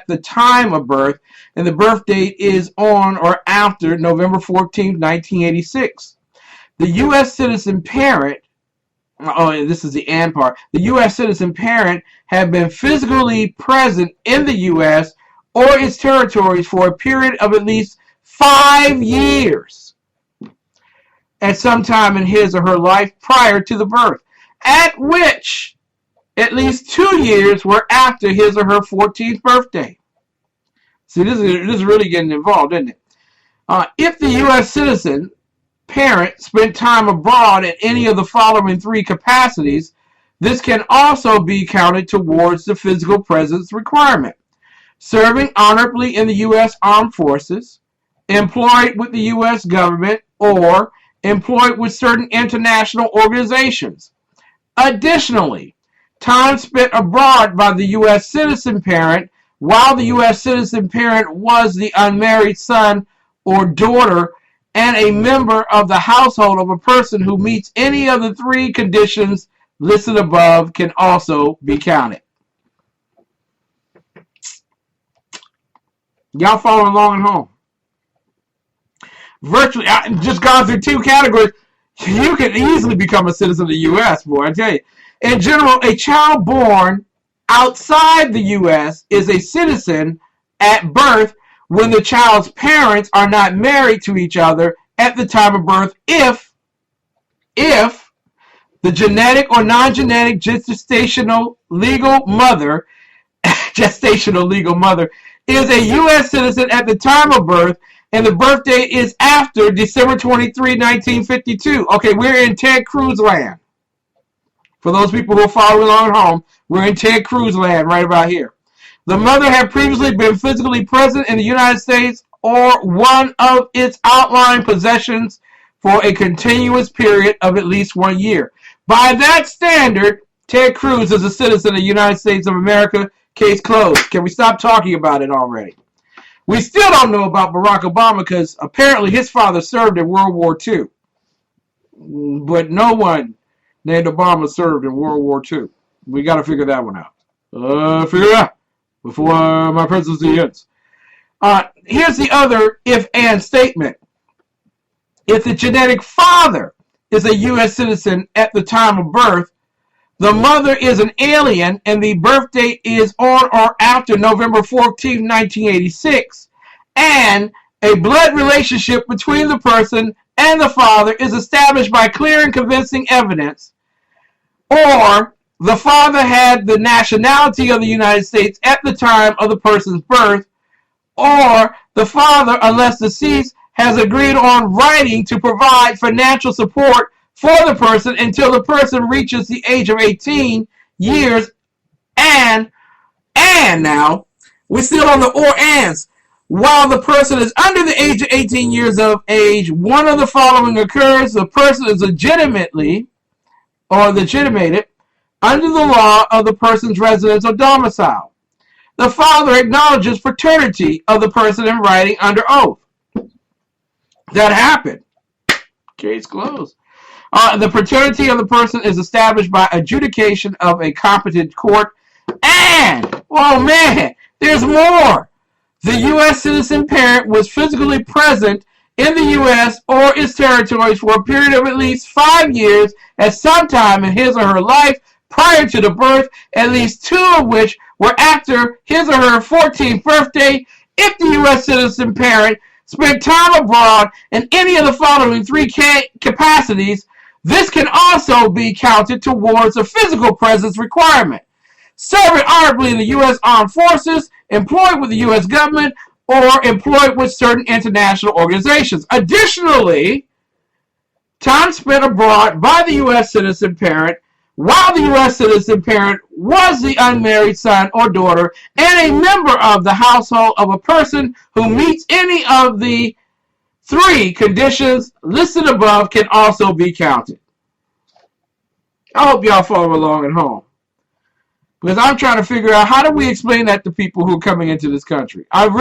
the time of birth, and the birth date is on or after November 14, 1986. The U.S. citizen parent, and this is the and part, the U.S. citizen parent have been physically present in the U.S. or its territories for a period of at least 5 years at some time in his or her life prior to the birth, at which at least 2 years were after his or her 14th birthday. See, this is really getting involved, isn't it? If the U.S. citizen parent spent time abroad in any of the following three capacities, this can also be counted towards the physical presence requirement. Serving honorably in the U.S. Armed Forces, employed with the U.S. government, or employed with certain international organizations. Additionally, time spent abroad by the U.S. citizen parent while the U.S. citizen parent was the unmarried son or daughter and a member of the household of a person who meets any of the three conditions listed above can also be counted. Y'all following along at home? Virtually, I just gone through two categories. You can easily become a citizen of the U.S., boy, I tell you. In general, a child born outside the U.S. is a citizen at birth when the child's parents are not married to each other at the time of birth if the genetic or non-genetic gestational legal mother is a U.S. citizen at the time of birth and the birth date is after December 23, 1952. Okay, we're in Ted Cruz land. For those people who are following along at home, we're in Ted Cruz land right about here. The mother had previously been physically present in the United States or one of its outlying possessions for a continuous period of at least 1 year. By that standard, Ted Cruz is a citizen of the United States of America. Case closed. Can we stop talking about it already? We still don't know about Barack Obama because apparently his father served in World War II. But no one named Obama served in World War II. We got to figure that one out. Figure it out before my presidency ends. Here's the other if-and statement. If the genetic father is a U.S. citizen at the time of birth, the mother is an alien and the birth date is on or after November 14, 1986, and a blood relationship between the person and the father is established by clear and convincing evidence, or the father had the nationality of the United States at the time of the person's birth, or the father, unless deceased, has agreed on writing to provide financial support for the person until the person reaches the age of 18 years, and now, we're still on the or ands. While the person is under the age of 18 years of age, one of the following occurs. The person is legitimated under the law of the person's residence or domicile. The father acknowledges paternity of the person in writing under oath. That happened. Case closed. The paternity of the person is established by adjudication of a competent court. And, oh man, there's more. The U.S. citizen parent was physically present in the U.S. or its territories for a period of at least 5 years at some time in his or her life prior to the birth, at least 2 of which were after his or her 14th birthday. If the U.S. citizen parent spent time abroad in any of the following 3 capacities, this can also be counted towards a physical presence requirement: serving honorably in the U.S. Armed Forces, employed with the U.S. government, or employed with certain international organizations. Additionally, time spent abroad by the U.S. citizen parent while the U.S. citizen parent was the unmarried son or daughter and a member of the household of a person who meets any of the 3 conditions listed above can also be counted. I hope y'all follow along at home, because I'm trying to figure out how do we explain that to people who are coming into this country. I'm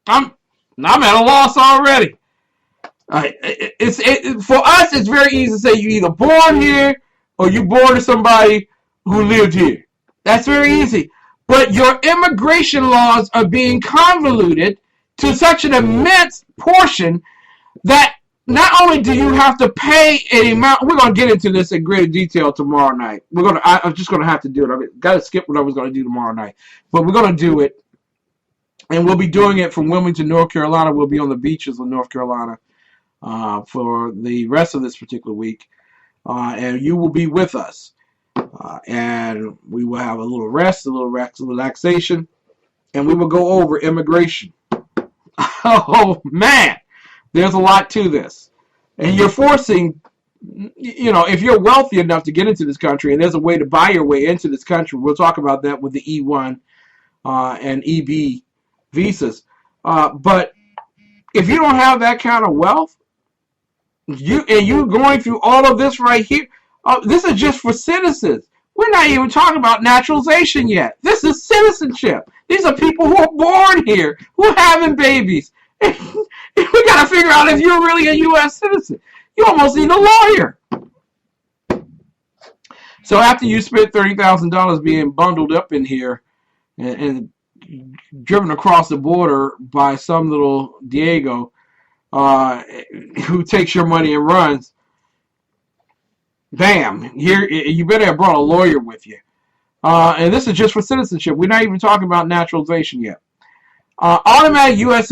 at a loss already. For us, it's very easy to say you're either born here or you're born to somebody who lived here. That's very easy. But your immigration laws are being convoluted to such an immense portion that not only do you have to pay an amount, we're going to get into this in greater detail tomorrow night. I'm just going to have to do it. I've got to skip what I was going to do tomorrow night. But we're going to do it. And we'll be doing it from Wilmington, North Carolina. We'll be on the beaches of North Carolina for the rest of this particular week. And you will be with us. And we will have a little rest, a little relaxation. And we will go over immigration. Oh, man. There's a lot to this. And you're forcing, if you're wealthy enough to get into this country, and there's a way to buy your way into this country, we'll talk about that with the E1 and EB visas. But if you don't have that kind of wealth, you're going through all of this right here, this is just for citizens. We're not even talking about naturalization yet. This is citizenship. These are people who are born here, who are having babies. We got to figure out if you're really a U.S. citizen. You almost need a lawyer. So after you spent $30,000 being bundled up in here and driven across the border by some little Diego who takes your money and runs, bam, here you better have brought a lawyer with you. And this is just for citizenship. We're not even talking about naturalization yet. Automatic U.S.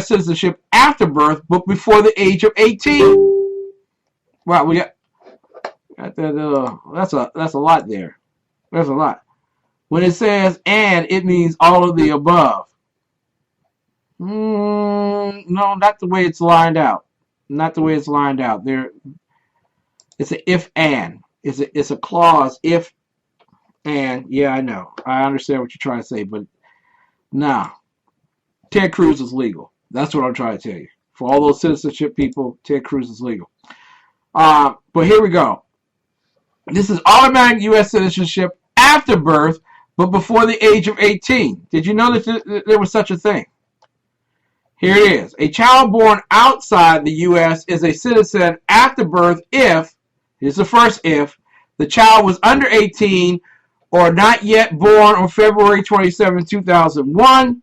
citizenship after birth, but before the age of 18. Wow, we got that's a lot there. There's a lot. When it says "and," it means all of the above. No, not the way it's lined out. Not the way it's lined out. It's a if and. It's a clause if and. Yeah, I know. I understand what you're trying to say, but. Now, Ted Cruz is legal. That's what I'm trying to tell you. For all those citizenship people, Ted Cruz is legal. But here we go. This is automatic U.S. citizenship after birth, but before the age of 18. Did you know that there was such a thing? Here it is. A child born outside the U.S. is a citizen after birth if, here's the first if, the child was under 18 or not yet born on February 27, 2001.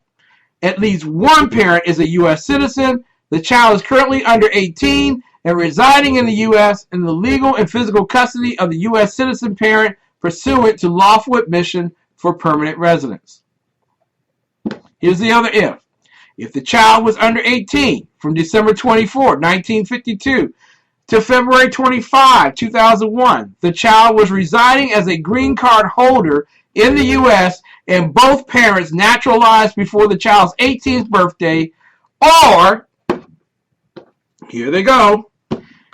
At least one parent is a U.S. citizen. The child is currently under 18 and residing in the U.S. in the legal and physical custody of the U.S. citizen parent pursuant to lawful admission for permanent residence. Here's the other if. If the child was under 18 from December 24, 1952 to February 25, 2001, the child was residing as a green card holder in the U.S. and both parents naturalized before the child's 18th birthday, or, here they go,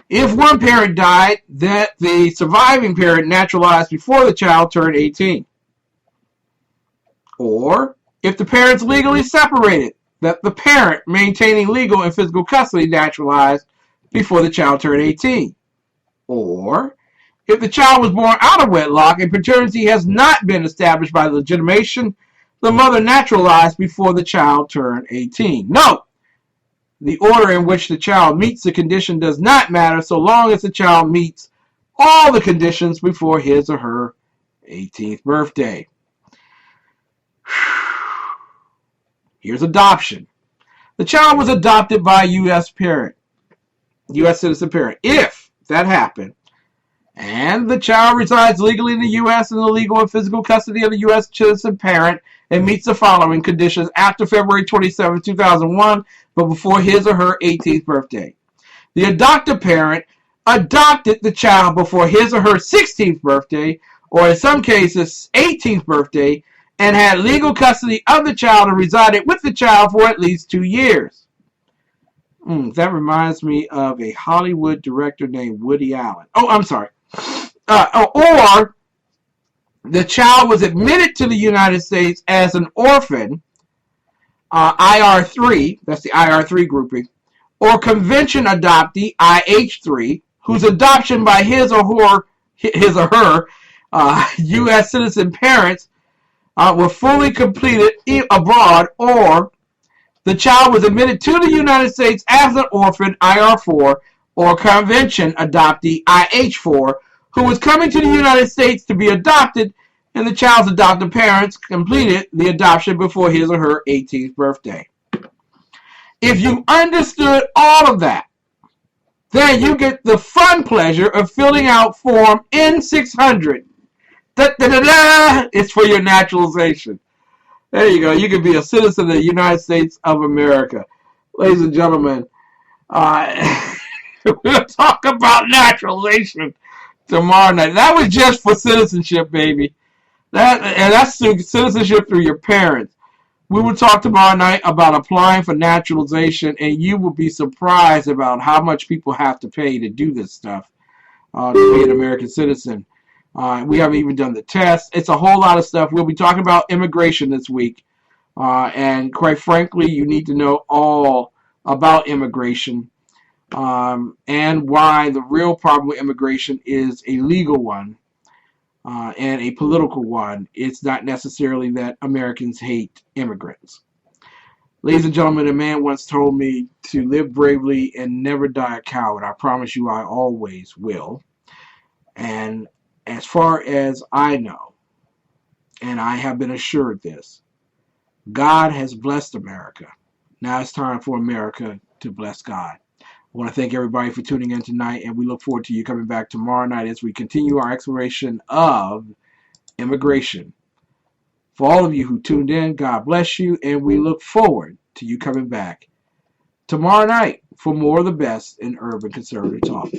if one parent died, that the surviving parent naturalized before the child turned 18. Or, if the parents legally separated, that the parent maintaining legal and physical custody naturalized before the child turned 18. Or, if the child was born out of wedlock and paternity has not been established by legitimation, the mother naturalized before the child turned 18. Note, the order in which the child meets the condition does not matter so long as the child meets all the conditions before his or her 18th birthday. Here's adoption. The child was adopted by a U.S. parent, U.S. citizen parent. If that happened, and the child resides legally in the U.S. in the legal and physical custody of the U.S. citizen parent and meets the following conditions after February 27, 2001, but before his or her 18th birthday. The adoptive parent adopted the child before his or her 16th birthday, or in some cases 18th birthday, and had legal custody of the child and resided with the child for at least 2 years. That reminds me of a Hollywood director named Woody Allen. Oh, I'm sorry. Or the child was admitted to the United States as an orphan, IR3, that's the IR3 grouping, or convention adoptee, IH3, whose adoption by his or her U.S. citizen parents were fully completed abroad, or the child was admitted to the United States as an orphan, IR4, or convention adoptee, IH4, who was coming to the United States to be adopted, and the child's adoptive parents completed the adoption before his or her 18th birthday. If you understood all of that, then you get the fun pleasure of filling out Form N600. It's for your naturalization. There you go. You can be a citizen of the United States of America. Ladies and gentlemen, we'll talk about naturalization tomorrow night. That was just for citizenship, baby. That's citizenship through your parents. We will talk tomorrow night about applying for naturalization, and you will be surprised about how much people have to pay to do this stuff, to be an American citizen. We haven't even done the test. It's a whole lot of stuff. We'll be talking about immigration this week. And quite frankly, you need to know all about immigration and why the real problem with immigration is a legal one and a political one. It's not necessarily that Americans hate immigrants. Ladies and gentlemen, a man once told me to live bravely and never die a coward. I promise you I always will. And as far as I know, and I have been assured this, God has blessed America. Now it's time for America to bless God. I want to thank everybody for tuning in tonight, and we look forward to you coming back tomorrow night as we continue our exploration of immigration. For all of you who tuned in, God bless you, and we look forward to you coming back tomorrow night for more of the best in urban conservative talk.